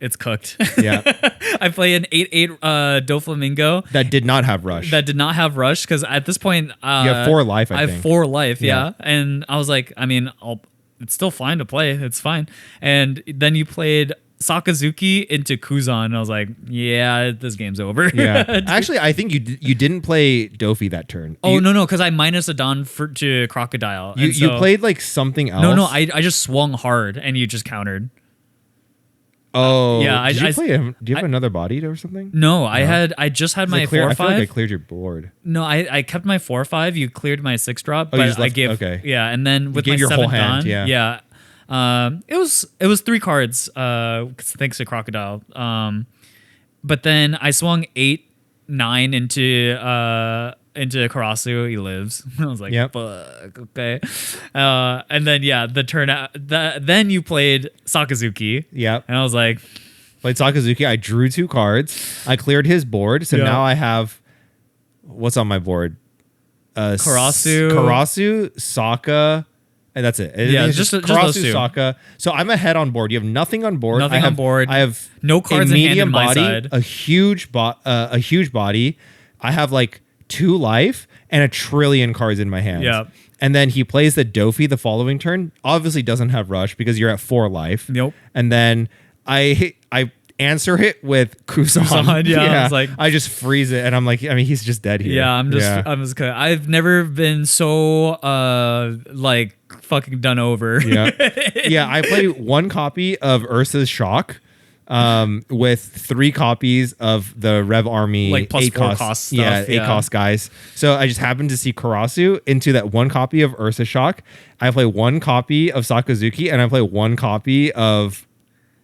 Speaker 2: it's cooked.
Speaker 1: Yeah.
Speaker 2: I play an 8/8 Doflamingo.
Speaker 1: That did not have rush.
Speaker 2: That did not have rush because at this point
Speaker 1: you have 4 life, I
Speaker 2: have
Speaker 1: think.
Speaker 2: 4 life,
Speaker 1: Yeah.
Speaker 2: And I was like, I mean, it's still fine to play. It's fine. And then you played Sakazuki into Kuzan. And I was like, yeah, this game's over.
Speaker 1: Yeah. Actually, I think you didn't play Dofi that turn.
Speaker 2: Oh, no, because I minus a Don to Crocodile.
Speaker 1: You played like something else.
Speaker 2: No, I just swung hard and you just countered.
Speaker 1: Oh,
Speaker 2: yeah.
Speaker 1: Did you play him? Do you have another body or something?
Speaker 2: No, I just had my 4/5.
Speaker 1: I feel like I cleared your board.
Speaker 2: No, I kept my 4/5. You cleared my 6-drop, but I gave and then with my
Speaker 1: your
Speaker 2: 7
Speaker 1: whole hand,
Speaker 2: Don,
Speaker 1: yeah.
Speaker 2: It was 3 cards. Thanks to Crocodile. But then I swung 8-9 into Karasu. He lives. I was like,
Speaker 1: yep.
Speaker 2: Fuck, okay. And then the turn out. Then you played Sakazuki.
Speaker 1: Yep.
Speaker 2: And I was like,
Speaker 1: played Sakazuki. I drew 2 cards. I cleared his board. So now I have what's on my board?
Speaker 2: Karasu,
Speaker 1: Sokka, and that's it.
Speaker 2: It's just
Speaker 1: Karasu,
Speaker 2: those 2.
Speaker 1: Sokka. So I'm ahead on board. You have nothing on board.
Speaker 2: Nothing on board.
Speaker 1: I have
Speaker 2: no cards
Speaker 1: a
Speaker 2: in hand
Speaker 1: medium
Speaker 2: in my
Speaker 1: body,
Speaker 2: side.
Speaker 1: a huge body. I have like 2 life and 1 trillion cards in my hand.
Speaker 2: Yeah.
Speaker 1: And then he plays the Dofi the following turn. Obviously doesn't have rush because you're at 4 life.
Speaker 2: Nope.
Speaker 1: And then I answer it with Kuzan.
Speaker 2: Yeah, I was like,
Speaker 1: I just freeze it, and I'm like, I mean, he's just dead here.
Speaker 2: Yeah, I'm just I've never been so like fucking done over.
Speaker 1: Yeah. I play 1 copy of Ursa's Shock, with 3 copies of the Rev Army,
Speaker 2: like plus 4
Speaker 1: ACOS,
Speaker 2: cost stuff.
Speaker 1: ACOS guys. So I just happened to see Karasu into that 1 copy of Ursa Shock. I play 1 copy of Sakazuki, and I play 1 copy of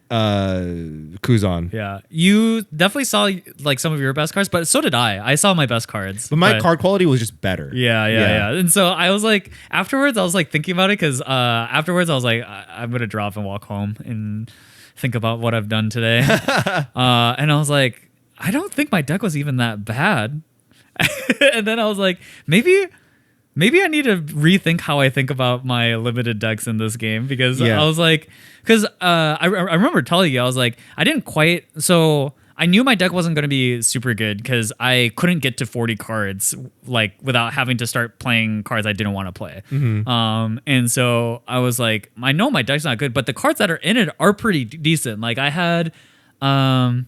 Speaker 1: Kuzan.
Speaker 2: Yeah, you definitely saw like some of your best cards, but so did I saw my best cards,
Speaker 1: but my card quality was just better.
Speaker 2: Yeah. And so I was like, afterwards I was like thinking about it, because afterwards I was like, I'm gonna drop and walk home and think about what I've done today. And I was like, I don't think my deck was even that bad. And then I was like, maybe I need to rethink how I think about my limited decks in this game, because I was like, I remember telling you, I was like, I didn't quite, so I knew my deck wasn't going to be super good because I couldn't get to 40 cards like without having to start playing cards I didn't want to play.
Speaker 1: Mm-hmm.
Speaker 2: And so I was like, I know my deck's not good, but the cards that are in it are pretty decent. Like I had the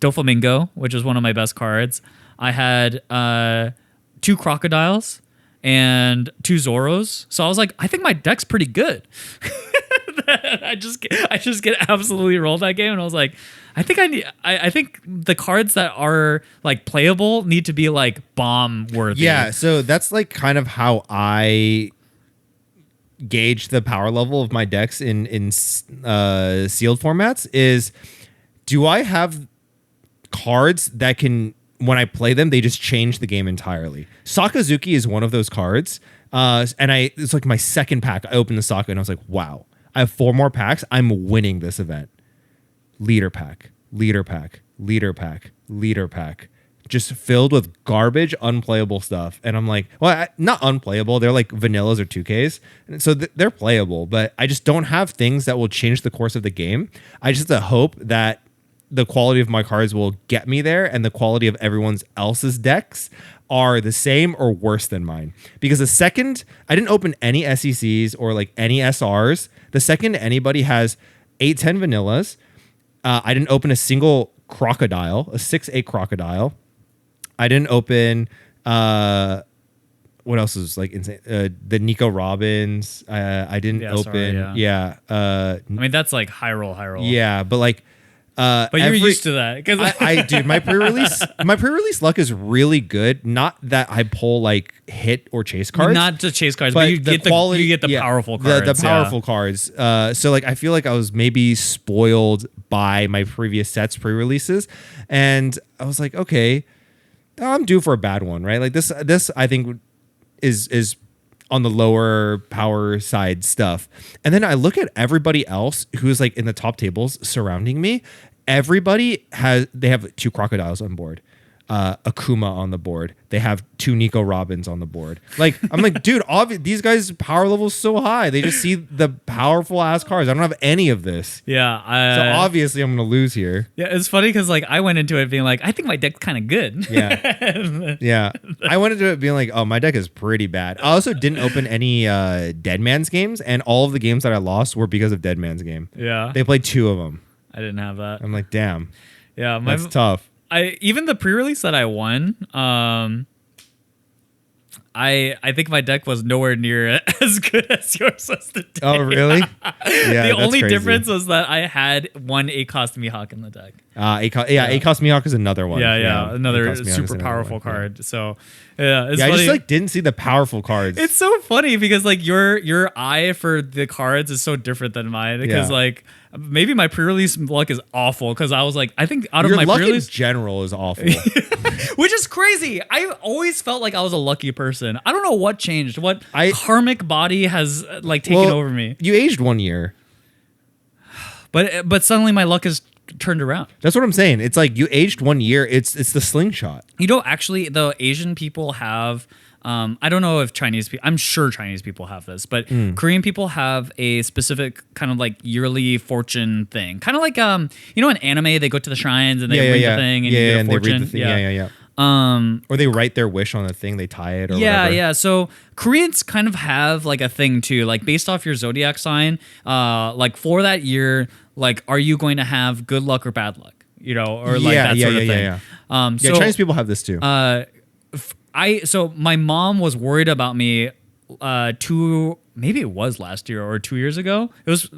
Speaker 2: Doflamingo, which was one of my best cards. I had 2 Crocodiles and 2 Zoros. So I was like, I think my deck's pretty good. I just get absolutely rolled that game, and I was like, I think the cards that are like playable need to be like bomb worthy.
Speaker 1: Yeah, so that's like kind of how I gauge the power level of my decks in sealed formats. Is do I have cards that can, when I play them, they just change the game entirely? Sakazuki is one of those cards. And it's like my second pack. I opened the Sokka and I was like, wow, I have 4 more packs. I'm winning this event. Leader pack, just filled with garbage, unplayable stuff. And I'm like, well, not unplayable. They're like vanillas or 2Ks. And so they're playable, but I just don't have things that will change the course of the game. I just have to hope that the quality of my cards will get me there, and the quality of everyone else's decks are the same or worse than mine. Because the second I didn't open any SECs or like any SRs, the second anybody has 8-10 vanillas, I didn't open a single Crocodile, a 6-8 Crocodile. I didn't open what else is like insane? The Nico Robbins. I didn't open. I
Speaker 2: mean, that's like high roll.
Speaker 1: Yeah, but like.
Speaker 2: But you're used to that, because
Speaker 1: I dude, my pre-release luck is really good. Not that I pull like hit or chase cards,
Speaker 2: not to chase cards, but you get the powerful cards,
Speaker 1: the powerful cards. So like I feel like I was maybe spoiled by my previous sets pre-releases, and I was like, okay, I'm due for a bad one, right? Like this I think is on the lower power side stuff. And then I look at everybody else who's like in the top tables surrounding me. Everybody have 2 Crocodiles on board. Akuma on the board. They have 2 Nico Robins on the board. Like, I'm like, dude, these guys' power level's so high. They just see the powerful ass cards. I don't have any of this.
Speaker 2: Yeah.
Speaker 1: So obviously I'm gonna lose here.
Speaker 2: Yeah, it's funny because like I went into it being like, I think my deck's kind of good.
Speaker 1: Yeah. Yeah. I went into it being like, oh, my deck is pretty bad. I also didn't open any Dead Man's games, and all of the games that I lost were because of Dead Man's game.
Speaker 2: Yeah.
Speaker 1: They played 2 of them.
Speaker 2: I didn't have that.
Speaker 1: I'm like, damn.
Speaker 2: Yeah,
Speaker 1: That's tough.
Speaker 2: Even the pre-release that I won, I think my deck was nowhere near as good as yours was today.
Speaker 1: Oh, really? Yeah.
Speaker 2: The only
Speaker 1: crazy.
Speaker 2: difference was that I had one ACOS Mihawk in the deck.
Speaker 1: ACOS Mihawk is another one.
Speaker 2: Another
Speaker 1: ACOS Mihawk is
Speaker 2: super
Speaker 1: another
Speaker 2: powerful
Speaker 1: one.
Speaker 2: card. So it's
Speaker 1: I
Speaker 2: funny.
Speaker 1: just like didn't see the powerful cards.
Speaker 2: It's so funny because like your eye for the cards is so different than mine because like maybe my pre-release luck is awful because I was like, I think out
Speaker 1: Your
Speaker 2: of my
Speaker 1: luck
Speaker 2: pre-release
Speaker 1: in general is awful.
Speaker 2: which is crazy. I always felt like I was a lucky person. I don't know what changed. What karmic body has like taken over me.
Speaker 1: You aged 1 year.
Speaker 2: But suddenly my luck has turned around.
Speaker 1: That's what I'm saying. It's like you aged 1 year. It's the slingshot.
Speaker 2: You know, actually, the Asian people have. I don't know if Chinese people. I'm sure Chinese people have this, but Korean people have a specific kind of like yearly fortune thing. Kind of like in anime they go to the shrines and they read the thing and you get a fortune.
Speaker 1: They read the thing. Yeah. Or they write their wish on the thing. They tie it. Or whatever.
Speaker 2: Yeah. So Koreans kind of have like a thing too, like based off your zodiac sign. Like for that year, like are you going to have good luck or bad luck? You know, or like that sort of thing. So
Speaker 1: Chinese people have this too.
Speaker 2: So my mom was worried about me maybe it was last year or 2 years ago. It was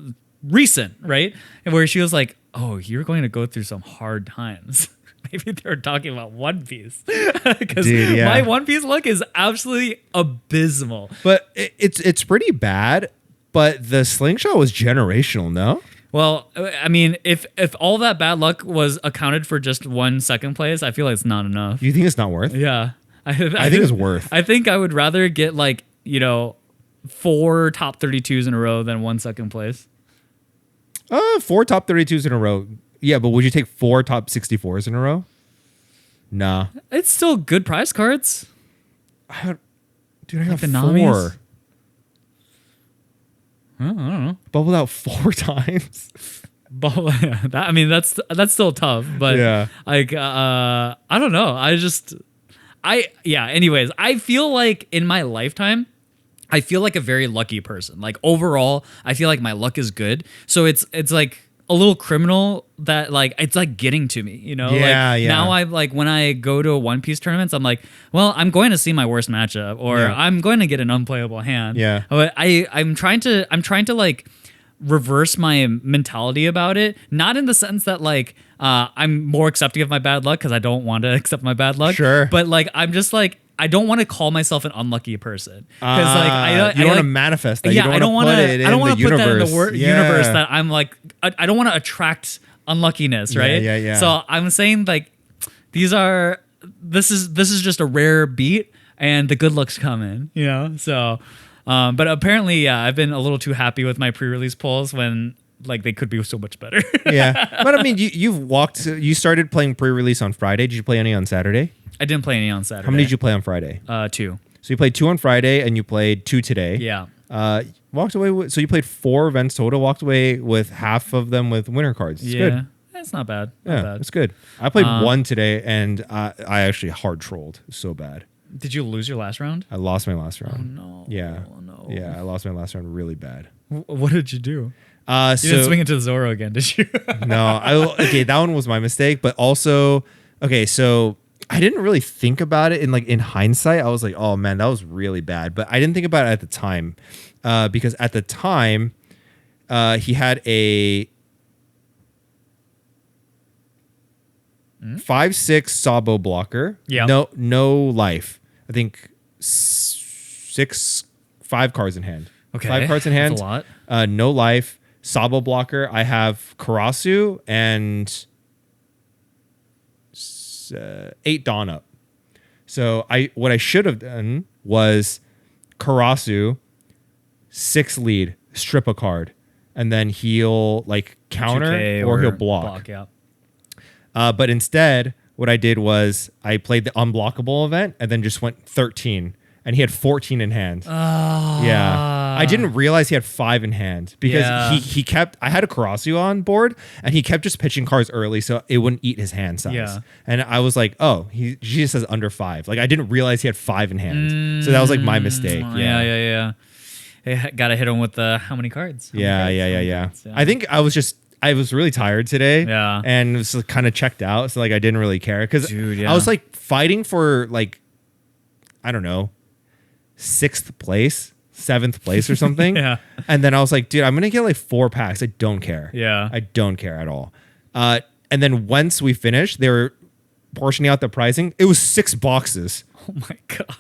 Speaker 2: recent, right? And where she was like, "Oh, you're going to go through some hard times." Maybe they were talking about One Piece because my One Piece luck is absolutely abysmal.
Speaker 1: But it's pretty bad. But the slingshot was generational, no?
Speaker 2: Well, I mean, if all that bad luck was accounted for just 1 second place, I feel like it's not enough.
Speaker 1: You think it's not worth?
Speaker 2: Yeah. I think
Speaker 1: it's worth.
Speaker 2: I think I would rather get 4 top 32s in a row than 1 second place.
Speaker 1: 4 top 32s in a row. Yeah, but would you take 4 top 64s in a row? Nah.
Speaker 2: It's still good prize cards.
Speaker 1: I got
Speaker 2: the
Speaker 1: 4.
Speaker 2: Namis? I don't know.
Speaker 1: Bubbled out 4 times.
Speaker 2: That's still tough. But I don't know. Anyways, I feel like in my lifetime, I feel like a very lucky person. Like overall, I feel like my luck is good. So it's like a little criminal that like it's like getting to me, you know? Now I like when I go to One Piece tournaments, I'm like, well, I'm going to see my worst matchup or I'm going to get an unplayable hand.
Speaker 1: Yeah.
Speaker 2: But I'm trying to like reverse my mentality about it, not in the sense that like I'm more accepting of my bad luck because I don't want to accept my bad luck.
Speaker 1: Sure.
Speaker 2: But like I'm just like I don't want to call myself an unlucky person because like
Speaker 1: you want to manifest that.
Speaker 2: Yeah,
Speaker 1: I don't want to
Speaker 2: put that in the universe that I'm like I don't want to attract unluckiness, right?
Speaker 1: Yeah.
Speaker 2: So I'm saying like this is just a rare beat and the good luck's coming, you know. So. But apparently, I've been a little too happy with my pre-release polls when like they could be so much better.
Speaker 1: Yeah, but I mean, you started playing pre-release on Friday. Did you play any on Saturday?
Speaker 2: I didn't play any on Saturday.
Speaker 1: How many did you play on Friday?
Speaker 2: 2.
Speaker 1: So you played 2 on Friday and you played 2 today.
Speaker 2: Yeah.
Speaker 1: Walked away with, so you played 4 events total. Walked away with half of them with winner cards. It's good.
Speaker 2: It's not bad.
Speaker 1: Not bad. It's good. I played 1 today and I actually hard trolled so bad.
Speaker 2: Did you lose your last round?
Speaker 1: I lost my last round.
Speaker 2: Oh, no.
Speaker 1: Yeah.
Speaker 2: Oh, no.
Speaker 1: Yeah, I lost my last round really bad.
Speaker 2: What did you do?
Speaker 1: You
Speaker 2: didn't swing into Zoro again, did you?
Speaker 1: No. That one was my mistake. But also, so I didn't really think about it in hindsight. I was like, oh man, that was really bad. But I didn't think about it at the time because at the time he had a 5/6 Sabo blocker.
Speaker 2: Yeah.
Speaker 1: No life. I think 5 cards in hand.
Speaker 2: Okay.
Speaker 1: 5 cards in hand.
Speaker 2: That's a lot.
Speaker 1: No life. Sabo blocker. I have Karasu and 8 Dawn up. So what I should have done was Karasu, 6 lead, strip a card, and then he'll like counter or he'll block.
Speaker 2: Yeah.
Speaker 1: But instead, what I did was I played the unblockable event and then just went 13. And he had 14 in hand. Yeah. I didn't realize he had 5 in hand because he kept, I had a Karasuo on board and he kept just pitching cards early so it wouldn't eat his hand size.
Speaker 2: Yeah.
Speaker 1: And I was like, oh, he just says under 5. Like I didn't realize he had 5 in hand. So that was like my mistake.
Speaker 2: Yeah. Hey, gotta hit him with the how many cards?
Speaker 1: Yeah. I think I was really tired today.
Speaker 2: Yeah.
Speaker 1: And was kind of checked out. So like I didn't really care because
Speaker 2: Dude,
Speaker 1: I was like fighting for like, I don't know, 6th place, 7th place or something.
Speaker 2: Yeah.
Speaker 1: And then I was like, dude, I'm going to get like 4 packs. I don't care.
Speaker 2: Yeah.
Speaker 1: I don't care at all. And then once we finished, they were portioning out the pricing. It was 6 boxes.
Speaker 2: Oh my God.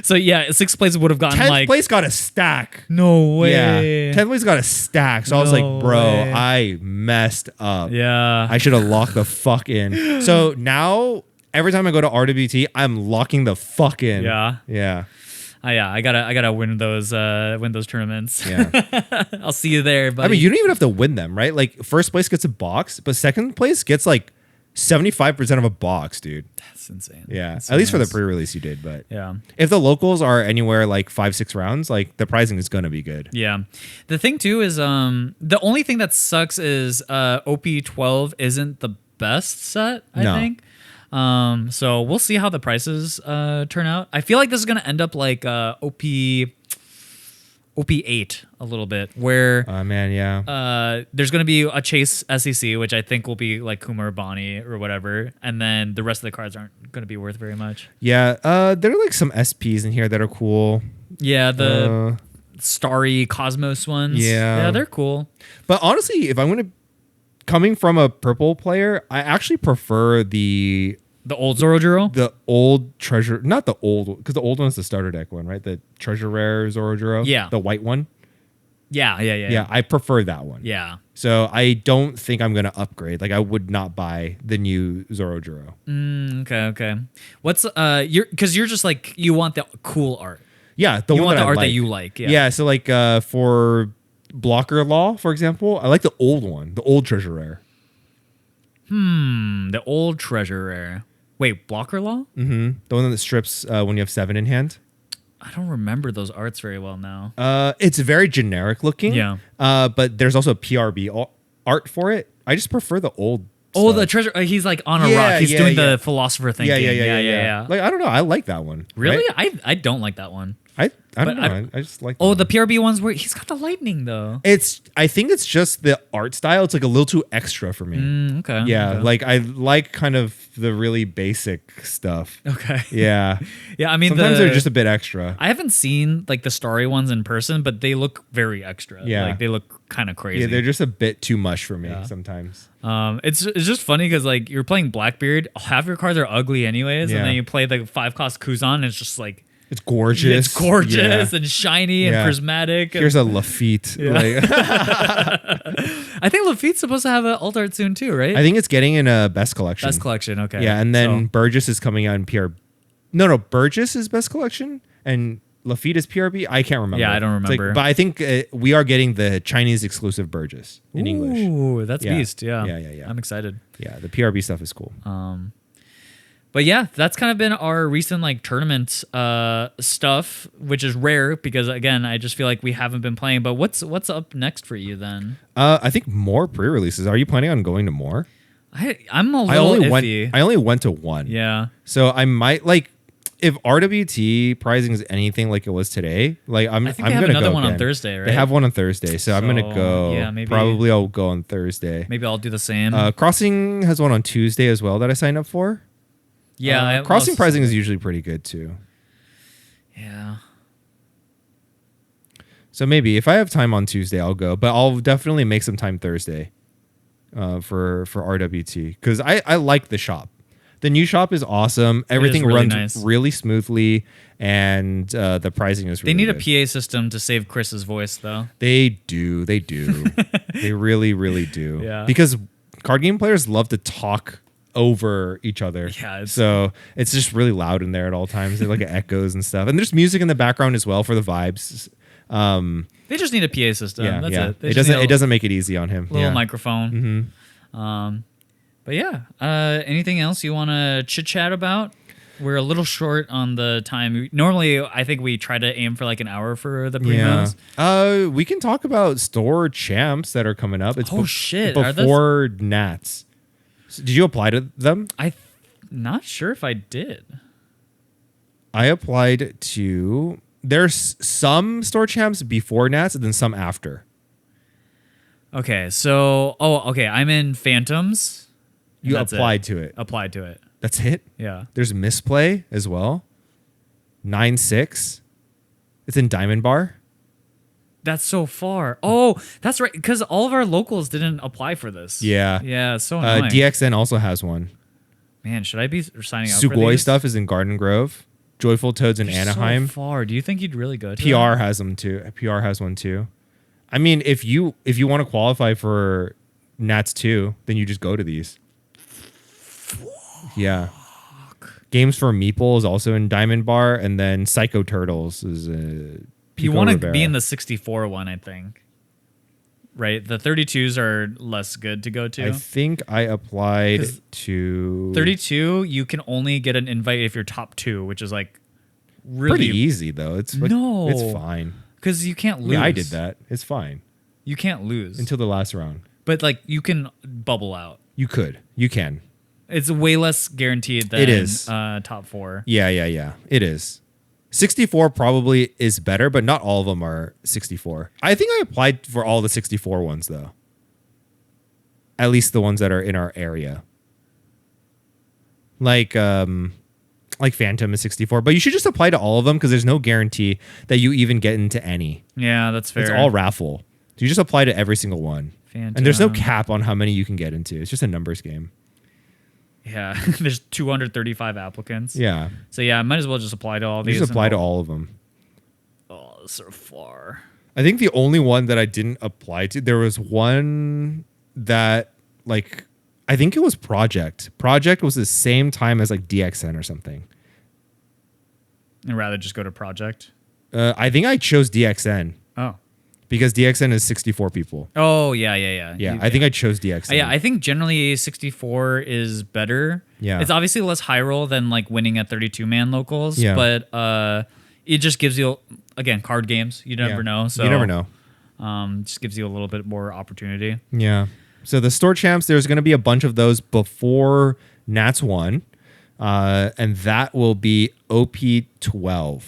Speaker 2: So yeah, 6th place would have gotten
Speaker 1: 10th place got a stack.
Speaker 2: No way.
Speaker 1: Yeah. 10th place got a stack. So I was like, bro, I messed up.
Speaker 2: Yeah.
Speaker 1: I should have locked the fuck in. So now every time I go to RWT, I'm locking the fuck in.
Speaker 2: Yeah.
Speaker 1: Yeah.
Speaker 2: I gotta win those tournaments.
Speaker 1: Yeah.
Speaker 2: I'll see you there. Buddy.
Speaker 1: I mean, you don't even have to win them, right? Like first place gets a box, but second place gets like 75% of a box, dude.
Speaker 2: That's insane.
Speaker 1: Yeah.
Speaker 2: That's
Speaker 1: At least for the
Speaker 2: nice.
Speaker 1: pre-release you did, but
Speaker 2: Yeah.
Speaker 1: if the locals are anywhere like 5-6 rounds, like the pricing is gonna be good.
Speaker 2: Yeah. The thing too is the only thing that sucks is OP12 isn't the best set, I think. So we'll see how the prices turn out. I feel like this is gonna end up like OP8 a little bit, where
Speaker 1: Man, yeah.
Speaker 2: there's gonna be a chase SEC, which I think will be like Kumar Bani or whatever, and then the rest of the cards aren't gonna be worth very much.
Speaker 1: Yeah. There are like some SPs in here that are cool.
Speaker 2: Yeah, the Starry Cosmos ones. Yeah, they're cool.
Speaker 1: But honestly, if I'm gonna coming from a purple player, I actually prefer the
Speaker 2: old Zorojuro?
Speaker 1: The old treasure, not the old, because the old one's the starter deck one, right? The treasure rare Zorojuro.
Speaker 2: Yeah.
Speaker 1: The white one.
Speaker 2: Yeah.
Speaker 1: Yeah, I prefer that one.
Speaker 2: Yeah.
Speaker 1: So I don't think I'm gonna upgrade. Like I would not buy the new Zorojuro.
Speaker 2: Okay. What's you're just like you want the cool art.
Speaker 1: Yeah, the
Speaker 2: You
Speaker 1: one
Speaker 2: want
Speaker 1: that
Speaker 2: the
Speaker 1: I
Speaker 2: art
Speaker 1: like.
Speaker 2: that you like. Yeah.
Speaker 1: Yeah. So like for Blocker Law, for example, I like the old one, the old treasure rare.
Speaker 2: The old treasure rare. Wait, Blocker Law?
Speaker 1: Mm-hmm. The one that strips when you have 7 in hand.
Speaker 2: I don't remember those arts very well now.
Speaker 1: It's very generic looking.
Speaker 2: Yeah.
Speaker 1: But there's also PRB art for it. I just prefer the old.
Speaker 2: Oh,
Speaker 1: stuff.
Speaker 2: the treasure. He's like on a rock. He's doing the philosopher thing.
Speaker 1: Yeah. Like I don't know. I like that one.
Speaker 2: Really?
Speaker 1: Right?
Speaker 2: I don't like that one.
Speaker 1: I don't know. I just like.
Speaker 2: Oh, the PRB ones where he's got the lightning though.
Speaker 1: I think it's just the art style. It's like a little too extra for me.
Speaker 2: Okay.
Speaker 1: Yeah,
Speaker 2: okay.
Speaker 1: like I like kind of the really basic stuff.
Speaker 2: Okay.
Speaker 1: Yeah.
Speaker 2: Yeah, I mean
Speaker 1: sometimes they're just a bit extra.
Speaker 2: I haven't seen like the starry ones in person, but they look very extra.
Speaker 1: Yeah.
Speaker 2: Like they look kind of crazy.
Speaker 1: Yeah, they're just a bit too much for me sometimes.
Speaker 2: It's just funny because like you're playing Blackbeard, half your cards are ugly anyways,
Speaker 1: Yeah.
Speaker 2: and then you play the 5-cost Kuzan, and it's just like
Speaker 1: It's gorgeous.
Speaker 2: it's gorgeous
Speaker 1: Yeah.
Speaker 2: and shiny and
Speaker 1: Yeah.
Speaker 2: prismatic.
Speaker 1: Here's a Lafitte. Like,
Speaker 2: I think Lafitte's supposed to have an alt art soon too, right?
Speaker 1: I think it's getting in a best collection.
Speaker 2: Best collection, okay.
Speaker 1: Yeah, and then
Speaker 2: So-
Speaker 1: Burgess is coming out in PR. No, Burgess is best collection and Lafitte is PRB. I can't remember.
Speaker 2: Yeah, I don't
Speaker 1: It's like-
Speaker 2: remember.
Speaker 1: but I think we are getting the Chinese exclusive Burgess in English.
Speaker 2: Ooh, that's
Speaker 1: Yeah.
Speaker 2: beast. Yeah.
Speaker 1: Yeah.
Speaker 2: I'm excited.
Speaker 1: Yeah, the PRB stuff is cool.
Speaker 2: But yeah, that's kind of been our recent like tournament stuff, which is rare because again, I just feel like we haven't been playing. But what's up next for you then?
Speaker 1: I think more pre-releases. Are you planning on going to more?
Speaker 2: I'm a little iffy.
Speaker 1: I only went to one.
Speaker 2: Yeah.
Speaker 1: So I might like if RWT pricing is anything like it was today. Like
Speaker 2: I think
Speaker 1: I'm
Speaker 2: they have
Speaker 1: gonna
Speaker 2: another
Speaker 1: go
Speaker 2: one on
Speaker 1: again.
Speaker 2: Thursday, right?
Speaker 1: They have one on Thursday, so I'm gonna
Speaker 2: So,
Speaker 1: go.
Speaker 2: yeah, maybe-
Speaker 1: Probably I'll go on Thursday.
Speaker 2: Maybe I'll do the same.
Speaker 1: Crossing has one on Tuesday as well that I signed up for.
Speaker 2: yeah.
Speaker 1: Crossing pricing is usually pretty good too.
Speaker 2: Yeah.
Speaker 1: So maybe if I have time on Tuesday, I'll go. But I'll definitely make some time Thursday for RWT because I like the shop. The new shop is awesome. Everything
Speaker 2: really
Speaker 1: runs
Speaker 2: nice.
Speaker 1: really smoothly, and the pricing is really
Speaker 2: They need
Speaker 1: good.
Speaker 2: a PA system to save Chris's voice though.
Speaker 1: They do. They really, really do.
Speaker 2: Yeah.
Speaker 1: Because card game players love to talk over each other.
Speaker 2: Yeah,
Speaker 1: So it's just really loud in there at all times. They're like echoes and stuff. And there's music in the background as well for the vibes.
Speaker 2: They just need a PA system.
Speaker 1: Yeah,
Speaker 2: That's
Speaker 1: yeah.
Speaker 2: it. They
Speaker 1: It
Speaker 2: just need
Speaker 1: doesn't make it easy on him.
Speaker 2: little
Speaker 1: Yeah.
Speaker 2: microphone. But yeah, anything else you want to chit chat about? We're a little short on the time. Normally, I think we try to aim for like an hour for the premos.
Speaker 1: Yeah. We can talk about store champs that are coming up. It's
Speaker 2: shit!
Speaker 1: before Nats. So did you apply to them?
Speaker 2: Not sure if I did.
Speaker 1: I applied to. There's some store champs before Nats and then some after.
Speaker 2: Okay, so okay, I'm in Phantoms.
Speaker 1: You applied to it.
Speaker 2: Applied to it.
Speaker 1: That's it?
Speaker 2: Yeah.
Speaker 1: There's Misplay as well. 9-6. It's in Diamond Bar.
Speaker 2: That's so far. Oh, that's right. Because all of our locals didn't apply for this.
Speaker 1: Yeah.
Speaker 2: Yeah, it's so annoying.
Speaker 1: DXN also has one.
Speaker 2: Man, should I be signing up for
Speaker 1: Sugoi
Speaker 2: these?
Speaker 1: stuff is in Garden Grove. Joyful Toads in Anaheim.
Speaker 2: So far. Do you think you'd really go to
Speaker 1: PR
Speaker 2: that?
Speaker 1: has them too. PR has one too. I mean, if you want to qualify for Nats 2, then you just go to these. Yeah. Games for Meeple is also in Diamond Bar, and then Psycho Turtles is
Speaker 2: you want to be in the 64 one, I think. Right? The 32s are less good to go to.
Speaker 1: I think I applied to
Speaker 2: 32, you can only get an invite if you're top 2, which is like really
Speaker 1: pretty easy though. It's like,
Speaker 2: no,
Speaker 1: it's fine.
Speaker 2: Because you can't lose.
Speaker 1: Yeah, I did that. It's fine.
Speaker 2: You can't lose.
Speaker 1: Until the last round.
Speaker 2: But like you can bubble out.
Speaker 1: You could. You can.
Speaker 2: It's way less guaranteed than
Speaker 1: it is.
Speaker 2: Top 4.
Speaker 1: Yeah. It is. 64 probably is better, but not all of them are 64. I think I applied for all the 64 ones though. At least the ones that are in our area. Like Phantom is 64, but you should just apply to all of them because there's no guarantee that you even get into any.
Speaker 2: Yeah, that's fair.
Speaker 1: It's all raffle. So you just apply to every single one.
Speaker 2: Phantom.
Speaker 1: And there's no cap on how many you can get into. It's just a numbers game.
Speaker 2: Yeah, there's 235 applicants.
Speaker 1: Yeah.
Speaker 2: So yeah, I might as well just apply to all these.
Speaker 1: Just apply to all of them.
Speaker 2: Oh, so far.
Speaker 1: I think the only one that I didn't apply to, there was one that like, I think it was Project. Project was the same time as like DXN or something.
Speaker 2: And rather just go to Project?
Speaker 1: I think I chose DXN.
Speaker 2: Oh.
Speaker 1: Because DXN is 64 people.
Speaker 2: Oh, yeah.
Speaker 1: Yeah, I think I chose DXN.
Speaker 2: Yeah, I think generally 64 is better.
Speaker 1: Yeah.
Speaker 2: It's obviously less high roll than like winning at 32-man locals.
Speaker 1: Yeah.
Speaker 2: But it just gives you, again, card games. You never know. So
Speaker 1: you never know.
Speaker 2: Just gives you a little bit more opportunity.
Speaker 1: Yeah. So the store champs, there's going to be a bunch of those before Nats 1. And that will be OP12.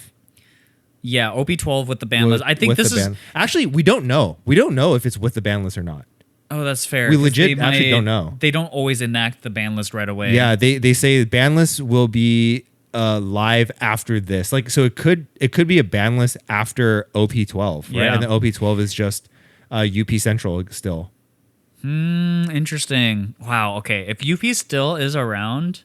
Speaker 2: Yeah, OP12 with the ban list. I think this is
Speaker 1: actually we don't know. We don't know if it's with the ban list or not.
Speaker 2: Oh, that's fair.
Speaker 1: We legit actually don't know.
Speaker 2: They don't always enact the ban list right away.
Speaker 1: Yeah, they say ban list will be live after this. Like, so it could be a ban list after OP12, right?
Speaker 2: Yeah.
Speaker 1: And then OP12 is just UP Central still.
Speaker 2: Interesting. Wow. Okay. If UP still is around,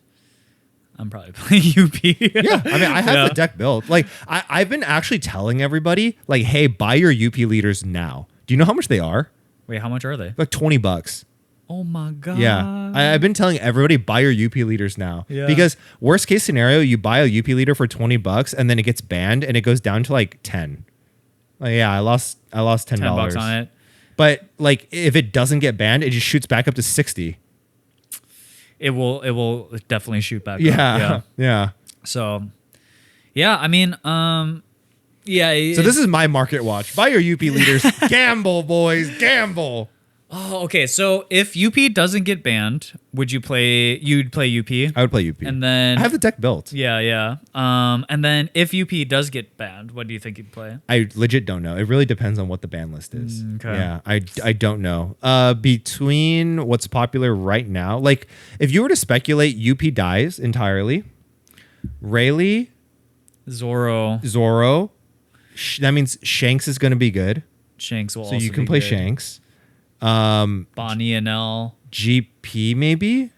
Speaker 2: I'm probably playing UP.
Speaker 1: Yeah, I mean, I have the deck built. Like, I've been actually telling everybody, like, hey, buy your UP leaders now. Do you know how much they are?
Speaker 2: Wait, how much are they?
Speaker 1: Like $20.
Speaker 2: Oh my god.
Speaker 1: Yeah, I've been telling everybody, buy your UP leaders now.
Speaker 2: Yeah.
Speaker 1: Because worst case scenario, you buy a UP leader for $20 and then it gets banned and it goes down to like 10. Like, yeah, I lost $10
Speaker 2: $10 on it.
Speaker 1: But like, if it doesn't get banned, it just shoots back up to 60.
Speaker 2: It will definitely shoot back
Speaker 1: up. Yeah.
Speaker 2: So, yeah, I mean, yeah.
Speaker 1: So this is my market watch. Buy your UP leaders. Gamble, boys. Gamble.
Speaker 2: Oh, okay. So if UP doesn't get banned, you'd play UP?
Speaker 1: I would play UP.
Speaker 2: And then
Speaker 1: I have the deck built.
Speaker 2: Yeah. And then if UP does get banned, what do you think you'd play?
Speaker 1: I legit don't know. It really depends on what the ban list is.
Speaker 2: Okay.
Speaker 1: Yeah, I don't know. Between what's popular right now, like if you were to speculate, UP dies entirely. Rayleigh,
Speaker 2: Zoro,
Speaker 1: that means Shanks is going to be good.
Speaker 2: Shanks will
Speaker 1: so
Speaker 2: also
Speaker 1: you can
Speaker 2: be
Speaker 1: play
Speaker 2: good.
Speaker 1: Shanks.
Speaker 2: Bonnie and L.
Speaker 1: GP maybe.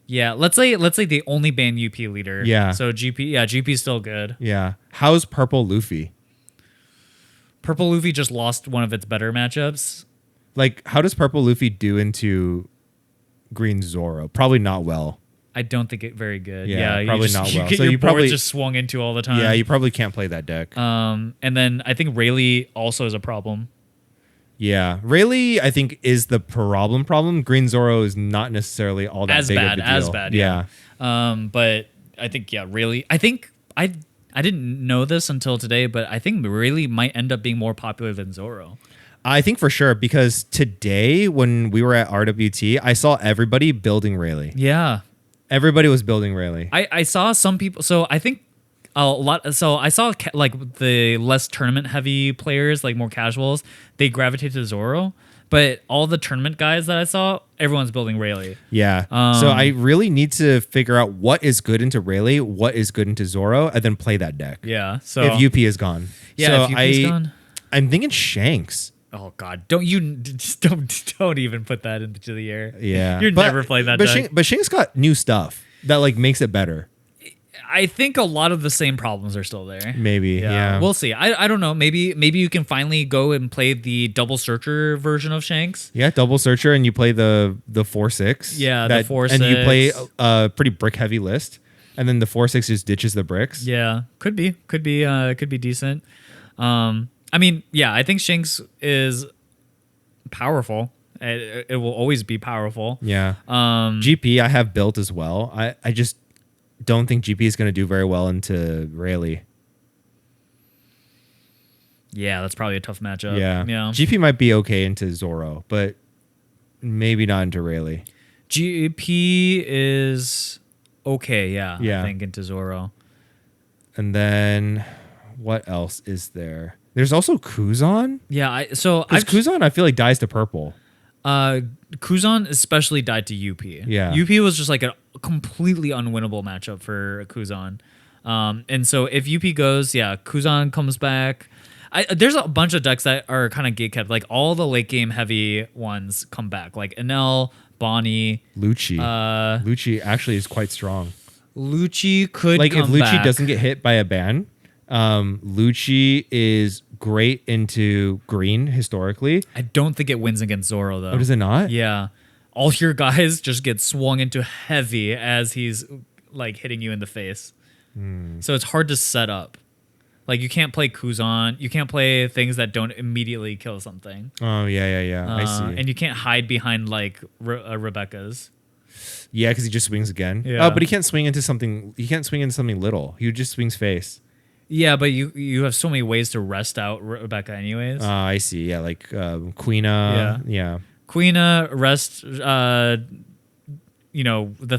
Speaker 2: Yeah, let's say they only ban UP leader.
Speaker 1: Yeah.
Speaker 2: So GP's still good.
Speaker 1: Yeah. How's Purple Luffy?
Speaker 2: Purple Luffy just lost one of its better matchups.
Speaker 1: Like, how does Purple Luffy do into Green Zoro? Probably not well.
Speaker 2: I don't think it very good.
Speaker 1: Yeah, probably not well.
Speaker 2: You get
Speaker 1: So
Speaker 2: your
Speaker 1: you
Speaker 2: board
Speaker 1: probably
Speaker 2: just swung into all the time.
Speaker 1: Yeah, you probably can't play that deck.
Speaker 2: And then I think Rayleigh also is a problem.
Speaker 1: Yeah, Rayleigh, I think, is the problem. Green Zoro is not necessarily all that
Speaker 2: As
Speaker 1: big
Speaker 2: bad,
Speaker 1: of a deal.
Speaker 2: as bad. Yeah. But I think Rayleigh. I think I didn't know this until today, but I think Rayleigh might end up being more popular than Zoro.
Speaker 1: I think for sure, because today when we were at RWT, I saw everybody building Rayleigh.
Speaker 2: Yeah.
Speaker 1: Everybody was building Rayleigh.
Speaker 2: I saw some people. So I think a lot. So I saw like the less tournament heavy players, like more casuals, they gravitated to Zoro. But all the tournament guys that I saw, everyone's building Rayleigh.
Speaker 1: Yeah. So I really need to figure out what is good into Rayleigh, what is good into Zoro, and then play that deck.
Speaker 2: Yeah. So
Speaker 1: if UP is gone.
Speaker 2: Yeah.
Speaker 1: So
Speaker 2: if UP's gone.
Speaker 1: I'm thinking Shanks.
Speaker 2: Oh God! Don't even put that into the air.
Speaker 1: Yeah.
Speaker 2: You're never playing that deck.
Speaker 1: But Shanks got new stuff that like makes it better.
Speaker 2: I think a lot of the same problems are still there.
Speaker 1: Maybe, yeah.
Speaker 2: We'll see. I don't know. Maybe you can finally go and play the double searcher version of Shanks.
Speaker 1: Yeah, double searcher, and you play the 4/6.
Speaker 2: Yeah, the 4/6,
Speaker 1: and you play a pretty brick heavy list, and then the 4/6 just ditches the bricks.
Speaker 2: Yeah, could be decent. I mean, yeah, I think Shanks is powerful. It will always be powerful.
Speaker 1: Yeah. GP I have built as well. I just don't think GP is going to do very well into Rayleigh.
Speaker 2: Yeah, that's probably a tough matchup.
Speaker 1: Yeah.
Speaker 2: Yeah.
Speaker 1: GP might be okay into Zoro, but maybe not into Rayleigh.
Speaker 2: GP is okay, yeah.
Speaker 1: Yeah.
Speaker 2: I think into Zoro.
Speaker 1: And then what else is there? There's also Kuzan.
Speaker 2: Yeah,
Speaker 1: Because Kuzan I feel like dies to purple.
Speaker 2: Kuzan especially died to UP.
Speaker 1: Yeah.
Speaker 2: UP was just like a completely unwinnable matchup for Kuzan. And so if UP goes, yeah, Kuzan comes back. There's a bunch of decks that are kind of gatekept. Like all the late game heavy ones come back. Like Enel, Bonnie.
Speaker 1: Lucci. Lucci actually is quite strong.
Speaker 2: Lucci could
Speaker 1: like
Speaker 2: come
Speaker 1: if Lucci
Speaker 2: back.
Speaker 1: doesn't get hit by a ban, Lucci is great into green historically.
Speaker 2: I don't think it wins against Zoro though.
Speaker 1: Oh, does it not?
Speaker 2: Yeah. All your guys just get swung into heavy as he's like hitting you in the face. So it's hard to set up. Like you can't play Kuzan. You can't play things that don't immediately kill something.
Speaker 1: Oh, yeah. I see.
Speaker 2: And you can't hide behind like Rebecca's.
Speaker 1: Yeah, because he just swings again.
Speaker 2: Yeah.
Speaker 1: Oh, but he can't swing into something. He can't swing into something little. He just swings face.
Speaker 2: Yeah, but you have so many ways to rest out Rebecca anyways.
Speaker 1: I see. Yeah, like Queena. Yeah.
Speaker 2: Queena, rest, the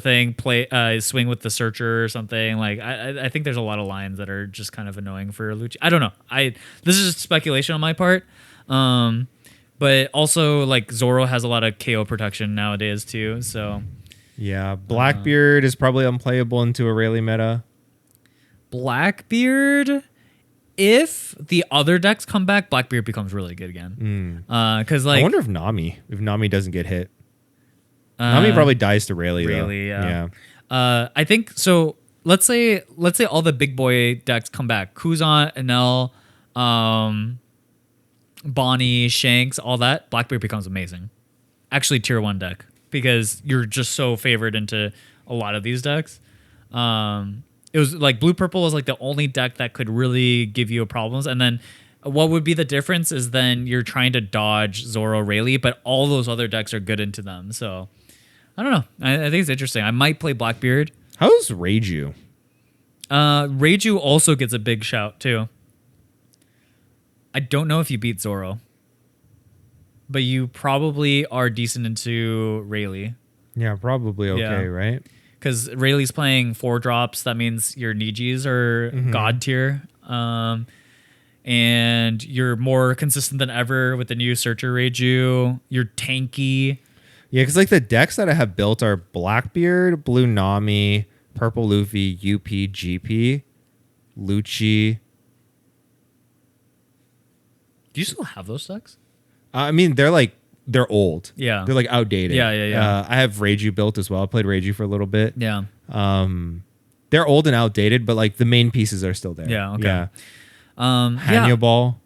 Speaker 2: thing, play, swing with the searcher or something. Like, I think there's a lot of lines that are just kind of annoying for Lucci. I don't know. This is just speculation on my part. But also, like, Zoro has a lot of KO protection nowadays, too, so...
Speaker 1: Yeah, Blackbeard is probably unplayable into a Rayleigh meta.
Speaker 2: Blackbeard, if the other decks come back, Blackbeard becomes really good again. Because like,
Speaker 1: I wonder if Nami doesn't get hit. Nami probably dies to Rayleigh.
Speaker 2: Rayleigh,
Speaker 1: though.
Speaker 2: yeah. I think so. Let's say all the big boy decks come back. Kuzan, Enel, Bonnie, Shanks, all that. Blackbeard becomes amazing. Actually, tier 1 deck because you're just so favored into a lot of these decks. It was like blue purple was like the only deck that could really give you problems, and then what would be the difference is then you're trying to dodge Zoro Rayleigh, but all those other decks are good into them. So I don't know. I think it's interesting. I might play Blackbeard.
Speaker 1: How's Reiju?
Speaker 2: Reiju also gets a big shout too. I don't know if you beat Zoro, but you probably are decent into Rayleigh.
Speaker 1: Yeah, probably okay, right?
Speaker 2: Because Rayleigh's playing 4 drops. That means your Nijis are god tier. And you're more consistent than ever with the new Searcher Reiju. You're tanky.
Speaker 1: Yeah, because like the decks that I have built are Blackbeard, Blue Nami, Purple Luffy, UP, GP, Lucci.
Speaker 2: Do you still have those decks?
Speaker 1: I mean, they're old.
Speaker 2: Yeah.
Speaker 1: They're like outdated.
Speaker 2: Yeah.
Speaker 1: I have Reiju built as well. I played Reiju for a little bit.
Speaker 2: Yeah.
Speaker 1: They're old and outdated, but like the main pieces are still there.
Speaker 2: Yeah. Okay.
Speaker 1: Yeah.
Speaker 2: Hannibal.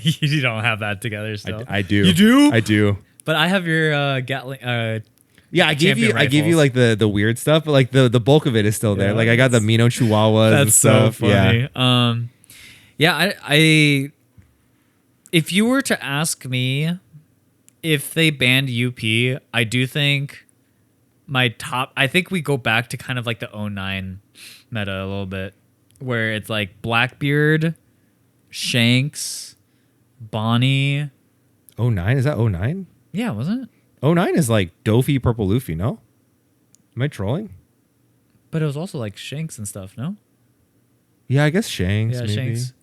Speaker 2: You don't have that together still.
Speaker 1: I do.
Speaker 2: You do?
Speaker 1: I do.
Speaker 2: But I have your Gatling.
Speaker 1: Yeah, I gave you
Speaker 2: rifles.
Speaker 1: like the weird stuff, but like the bulk of it is still there.
Speaker 2: Yeah,
Speaker 1: like I got the Mino Chihuahuas and
Speaker 2: That's so
Speaker 1: stuff.
Speaker 2: funny.
Speaker 1: Yeah.
Speaker 2: I If you were to ask me if they banned UP, I do think my top. I think we go back to kind of like the '09 meta a little bit, where it's like Blackbeard, Shanks, Bonnie.
Speaker 1: Oh nine, is that 09?
Speaker 2: Yeah, wasn't it?
Speaker 1: 09 is like Dofi, Purple Luffy, no? Am I trolling?
Speaker 2: But it was also like Shanks and stuff, no?
Speaker 1: Yeah, I guess Shanks.
Speaker 2: Yeah,
Speaker 1: maybe.
Speaker 2: Shanks.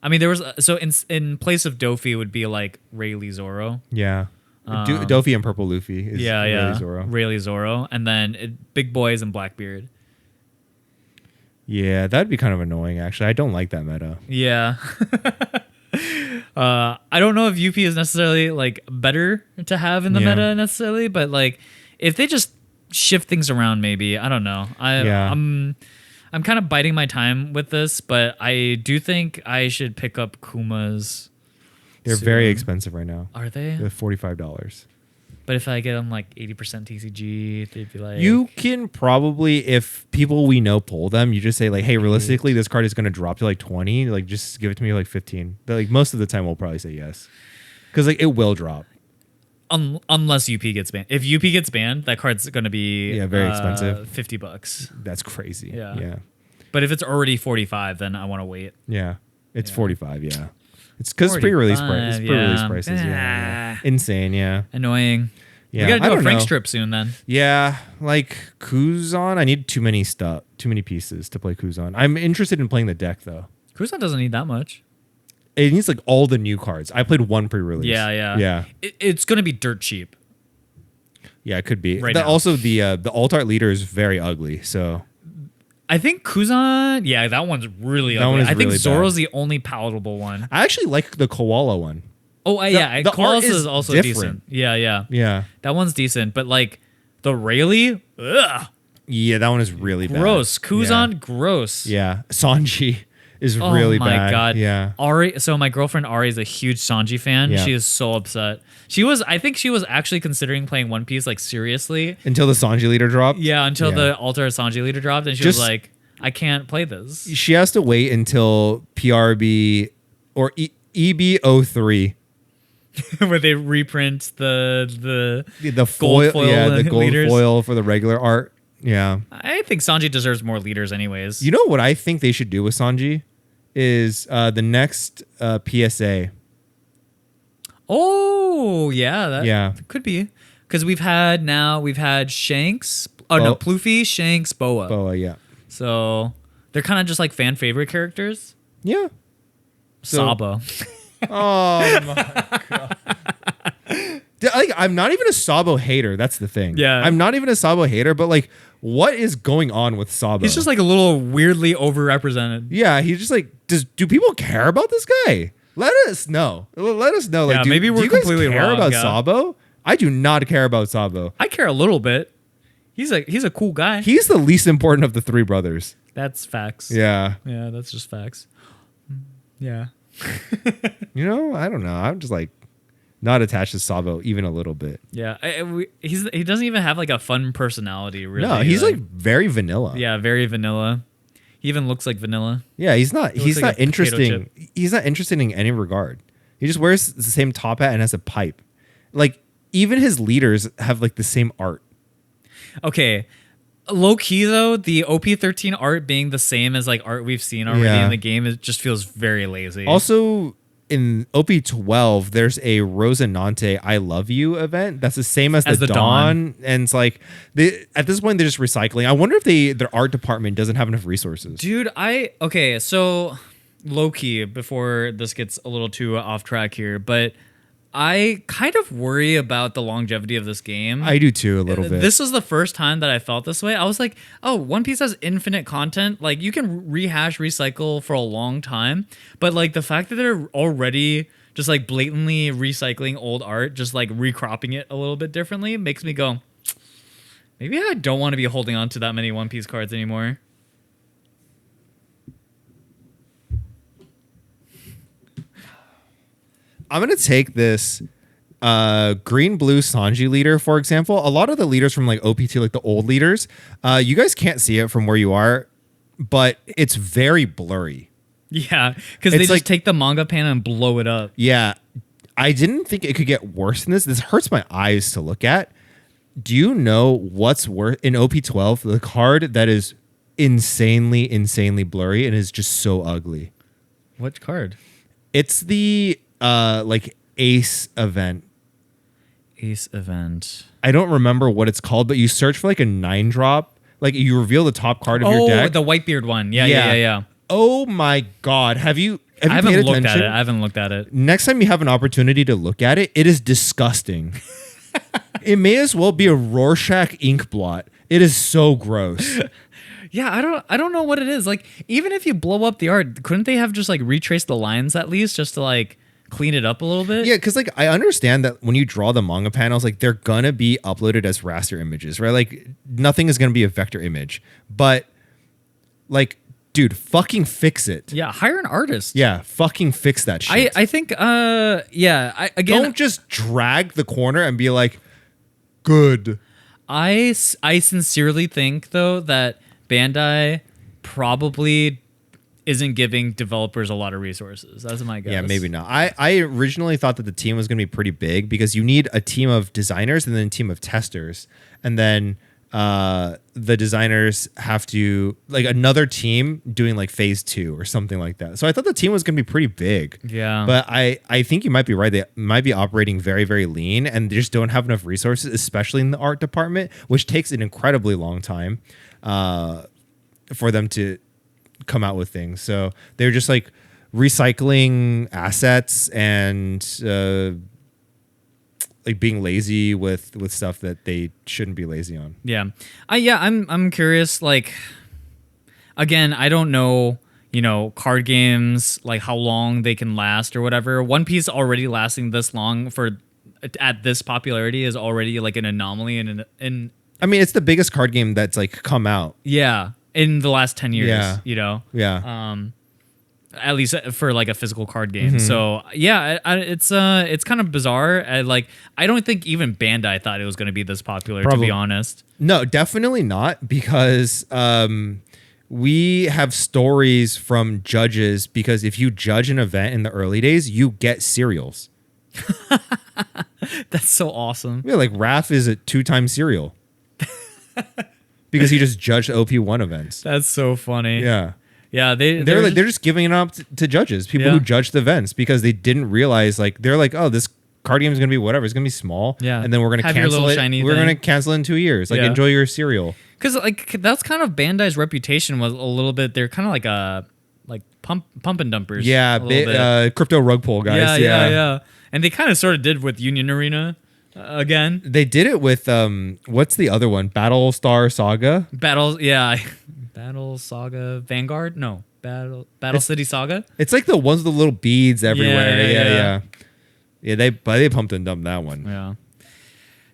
Speaker 2: I mean, there was so in place of Dofi would be like Rayleigh Zoro.
Speaker 1: Yeah. Dofi and Purple Luffy is
Speaker 2: Yeah.
Speaker 1: Zoro.
Speaker 2: Rayleigh Zoro, and then Big Boys and Blackbeard.
Speaker 1: Yeah, that'd be kind of annoying, actually. I don't like that meta.
Speaker 2: Yeah. I don't know if UP is necessarily like better to have in the meta necessarily, but like if they just shift things around, maybe I don't know. I'm kind of biding my time with this, but I do think I should pick up Kumas.
Speaker 1: They're
Speaker 2: soon.
Speaker 1: very expensive right now.
Speaker 2: Are they?
Speaker 1: They're $45.
Speaker 2: But if I get them like 80% TCG, they'd be like...
Speaker 1: You can probably, if people we know pull them, you just say like, hey, realistically, this card is going to drop to like 20. Like, just give it to me like 15. But like most of the time, we'll probably say yes. Because like it will drop.
Speaker 2: Unless UP gets banned. If UP gets banned, that card's going to be
Speaker 1: very expensive.
Speaker 2: $50.
Speaker 1: That's crazy.
Speaker 2: Yeah. But if it's already 45, then I want to wait.
Speaker 1: Yeah. It's 45, yeah. It's because pre-release price. It's pre-release prices, yeah. Insane, yeah.
Speaker 2: Annoying.
Speaker 1: Yeah,
Speaker 2: We got to do a Frank
Speaker 1: know.
Speaker 2: strip soon then.
Speaker 1: Yeah, like Kuzan, I need too many pieces to play Kuzan. I'm interested in playing the deck though.
Speaker 2: Kuzan doesn't need that much.
Speaker 1: It needs like all the new cards. I played one pre-release.
Speaker 2: Yeah. It's going to be dirt cheap.
Speaker 1: Yeah, it could be.
Speaker 2: Right now.
Speaker 1: Also, the alt art leader is very ugly. So
Speaker 2: I think Kuzan, that one's really ugly.
Speaker 1: one is
Speaker 2: I think
Speaker 1: really
Speaker 2: Zoro's
Speaker 1: bad.
Speaker 2: the only palatable one.
Speaker 1: I actually like the koala one.
Speaker 2: Oh, yeah.
Speaker 1: the
Speaker 2: Koalas
Speaker 1: art is
Speaker 2: is also
Speaker 1: different.
Speaker 2: decent. Yeah.
Speaker 1: Yeah,
Speaker 2: That one's decent. But like the Rayleigh, ugh,
Speaker 1: yeah, that one is really bad.
Speaker 2: gross. Kuzan,
Speaker 1: Yeah.
Speaker 2: gross.
Speaker 1: Yeah, Sanji is really bad.
Speaker 2: Oh my god.
Speaker 1: Yeah.
Speaker 2: Ari. So my girlfriend Ari is a huge Sanji fan.
Speaker 1: Yeah.
Speaker 2: She is so upset. I think she was actually considering playing One Piece like seriously.
Speaker 1: Until the Sanji leader dropped.
Speaker 2: Yeah, until
Speaker 1: Yeah.
Speaker 2: the Alter Sanji leader dropped, and she
Speaker 1: Just-
Speaker 2: was like, I can't play this.
Speaker 1: She has to wait until PRB or EB03.
Speaker 2: Where they reprint the
Speaker 1: The foil,
Speaker 2: foil
Speaker 1: the gold
Speaker 2: leaders.
Speaker 1: foil for the regular art. Yeah.
Speaker 2: I think Sanji deserves more leaders anyways.
Speaker 1: You know what I think they should do with Sanji is the next PSA.
Speaker 2: Oh, yeah, that could be. Because we've had Shanks. Oh, no, Pluffy, Shanks, Boa.
Speaker 1: Boa, yeah.
Speaker 2: So they're kind of just like fan favorite characters.
Speaker 1: Yeah. So-
Speaker 2: Sabo.
Speaker 1: Oh my god. Like, I'm not even a Sabo hater. That's the thing.
Speaker 2: Yeah.
Speaker 1: I'm not even a Sabo hater, but like, what is going on with Sabo?
Speaker 2: He's just like a little weirdly overrepresented.
Speaker 1: yeah, he's just like, do people care about this guy? Let us know. Let us know. Like,
Speaker 2: Yeah,
Speaker 1: do,
Speaker 2: maybe
Speaker 1: do
Speaker 2: we're
Speaker 1: you guys
Speaker 2: completely
Speaker 1: care
Speaker 2: wrong,
Speaker 1: about
Speaker 2: yeah.
Speaker 1: Sabo? I do not care about Sabo.
Speaker 2: I care a little bit. He's a cool guy.
Speaker 1: He's the least important of the three brothers.
Speaker 2: That's facts.
Speaker 1: Yeah.
Speaker 2: Yeah, that's just facts. Yeah.
Speaker 1: You know, I don't know. I'm just like not attached to Sabo even a little bit.
Speaker 2: Yeah. He doesn't even have like a fun personality, really.
Speaker 1: No, he's like very vanilla.
Speaker 2: yeah, very vanilla. He even looks like vanilla.
Speaker 1: Yeah, he's not.
Speaker 2: looks
Speaker 1: He's
Speaker 2: like
Speaker 1: not
Speaker 2: a potato
Speaker 1: interesting. He's not interesting in any regard. He just wears the same top hat and has a pipe. Like even his leaders have like the same art.
Speaker 2: Okay. Low key though, the OP13 art being the same as like art we've seen already
Speaker 1: Yeah.
Speaker 2: in the game, it just feels very lazy.
Speaker 1: Also, in OP12, there's a Rosinante I Love You event. That's the same as the Dawn. And it's like, at this point, they're just recycling. I wonder if their art department doesn't have enough resources.
Speaker 2: Dude, so low key before this gets a little too off track here, but I kind of worry about the longevity of this game.
Speaker 1: I do too, a little bit.
Speaker 2: This was the first time that I felt this way. I was like, oh, One Piece has infinite content. Like, you can rehash, recycle for a long time. But, like, the fact that they're already just, like, blatantly recycling old art, just, like, recropping it a little bit differently, makes me go, maybe I don't want to be holding on to that many One Piece cards anymore.
Speaker 1: I'm going to take this green blue Sanji leader, for example. A lot of the leaders from like OP2, like the old leaders, you guys can't see it from where you are, but it's very blurry.
Speaker 2: Yeah, because they
Speaker 1: It's
Speaker 2: just
Speaker 1: like-
Speaker 2: take the manga panel and blow it up.
Speaker 1: Yeah. I didn't think it could get worse than this. This hurts my eyes to look at. Do you know what's worse in OP12? The card that is insanely blurry and is just so ugly.
Speaker 2: What card?
Speaker 1: It's the like Ace event.
Speaker 2: Ace event.
Speaker 1: I don't remember what it's called, but you search for like a 9-drop. Like you reveal the top card of your deck.
Speaker 2: The Whitebeard one. Yeah.
Speaker 1: Oh my god. Have you
Speaker 2: I haven't
Speaker 1: paid
Speaker 2: looked
Speaker 1: attention?
Speaker 2: at it. I haven't looked at it.
Speaker 1: Next time you have an opportunity to look at it, it is disgusting. It may as well be a Rorschach ink blot. It is so gross.
Speaker 2: Yeah, I don't know what it is. Like, even if you blow up the art, couldn't they have just like retraced the lines at least just to like clean it up a little bit?
Speaker 1: Yeah, because like I understand that when you draw the manga panels, like they're gonna be uploaded as raster images, right? Like nothing is gonna be a vector image. But like, dude, fucking fix it.
Speaker 2: Yeah, hire an artist.
Speaker 1: Yeah, fucking fix that shit.
Speaker 2: I think again,
Speaker 1: Don't just drag the corner and be like, good.
Speaker 2: I sincerely think though that Bandai probably isn't giving developers a lot of resources. That's my guess.
Speaker 1: Yeah, maybe not. I originally thought that the team was going to be pretty big because you need a team of designers and then a team of testers. And then the designers have to, like, another team doing, like, phase 2 or something like that. So I thought the team was going to be pretty big.
Speaker 2: Yeah.
Speaker 1: But I think you might be right. They might be operating very, very lean and they just don't have enough resources, especially in the art department, which takes an incredibly long time for them to come out with things. So they're just like recycling assets and like being lazy with stuff that they shouldn't be lazy on.
Speaker 2: Yeah. I'm curious, like, again, I don't know, card games, like how long they can last or whatever. One Piece already lasting this long at this popularity is already like an anomaly in
Speaker 1: I mean, it's the biggest card game that's like come out.
Speaker 2: yeah, in the last 10 years,
Speaker 1: Yeah. Yeah.
Speaker 2: At least for like a physical card game. So yeah, it's kind of bizarre. I don't think even Bandai thought it was going to be this popular, to be honest.
Speaker 1: No, definitely not, because we have stories from judges, because if you judge an event in the early days, you get cereals.
Speaker 2: That's so awesome.
Speaker 1: Yeah, like Raph is a 2-time cereal. Because he just judged OP1 events.
Speaker 2: That's so funny.
Speaker 1: Yeah.
Speaker 2: Yeah,
Speaker 1: They're just giving it up to judges, people who judge the events, because they didn't realize, like, they're like, oh, this card game is gonna be whatever, it's gonna be small, and then we're gonna
Speaker 2: Have your
Speaker 1: cancel
Speaker 2: little
Speaker 1: it.
Speaker 2: shiny
Speaker 1: We're
Speaker 2: thing.
Speaker 1: gonna cancel it in 2 years. Like, enjoy your cereal.
Speaker 2: Because like that's kind of Bandai's reputation was a little bit. They're kind of like pump and dumpers.
Speaker 1: Yeah,
Speaker 2: a little bit.
Speaker 1: crypto rug pull guys.
Speaker 2: Yeah. And they kind of sort of did with Union Arena again.
Speaker 1: They did it with what's the other one? Battlestar Saga.
Speaker 2: Battle Saga Vanguard. No, Battle City Saga.
Speaker 1: It's like the ones with the little beads everywhere.
Speaker 2: Yeah.
Speaker 1: Yeah, they pumped and dumped that one.
Speaker 2: Yeah.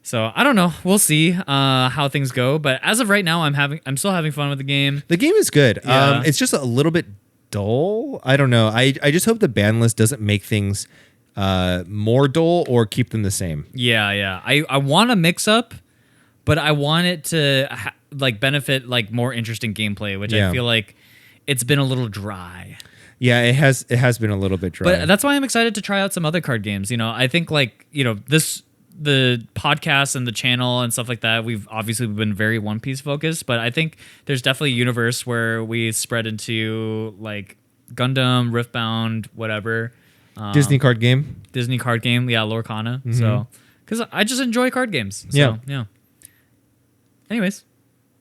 Speaker 2: So I don't know. We'll see how things go. But as of right now, I'm still having fun with the game.
Speaker 1: The game is good.
Speaker 2: Yeah.
Speaker 1: It's just a little bit dull. I don't know. I just hope the ban list doesn't make things more dull or keep them the same.
Speaker 2: Yeah. I want a mix up, but I want it to benefit like more interesting gameplay, which I feel like it's been a little dry.
Speaker 1: Yeah, it has been a little bit dry.
Speaker 2: But that's why I'm excited to try out some other card games. I think the podcast and the channel and stuff like that, we've obviously been very One Piece focused, but I think there's definitely a universe where we spread into like Gundam, Riftbound, whatever.
Speaker 1: Disney card game.
Speaker 2: Yeah, Lorcana. Mm-hmm. So, because I just enjoy card games. So, yeah. Anyways,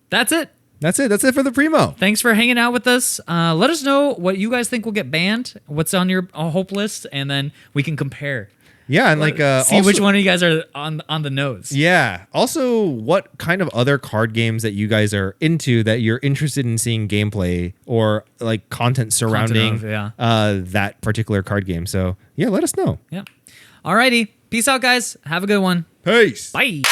Speaker 2: that's it.
Speaker 1: That's it for the Primo.
Speaker 2: Thanks for hanging out with us. Let us know what you guys think will get banned, what's on your hope list, and then we can compare.
Speaker 1: Yeah, and
Speaker 2: see which one of you guys are on the nose.
Speaker 1: Yeah. Also, what kind of other card games that you guys are into that you're interested in seeing gameplay or like content surrounding that particular card game. So yeah, let us know.
Speaker 2: Yeah. Alrighty. Peace out, guys. Have a good one.
Speaker 1: Peace.
Speaker 2: Bye.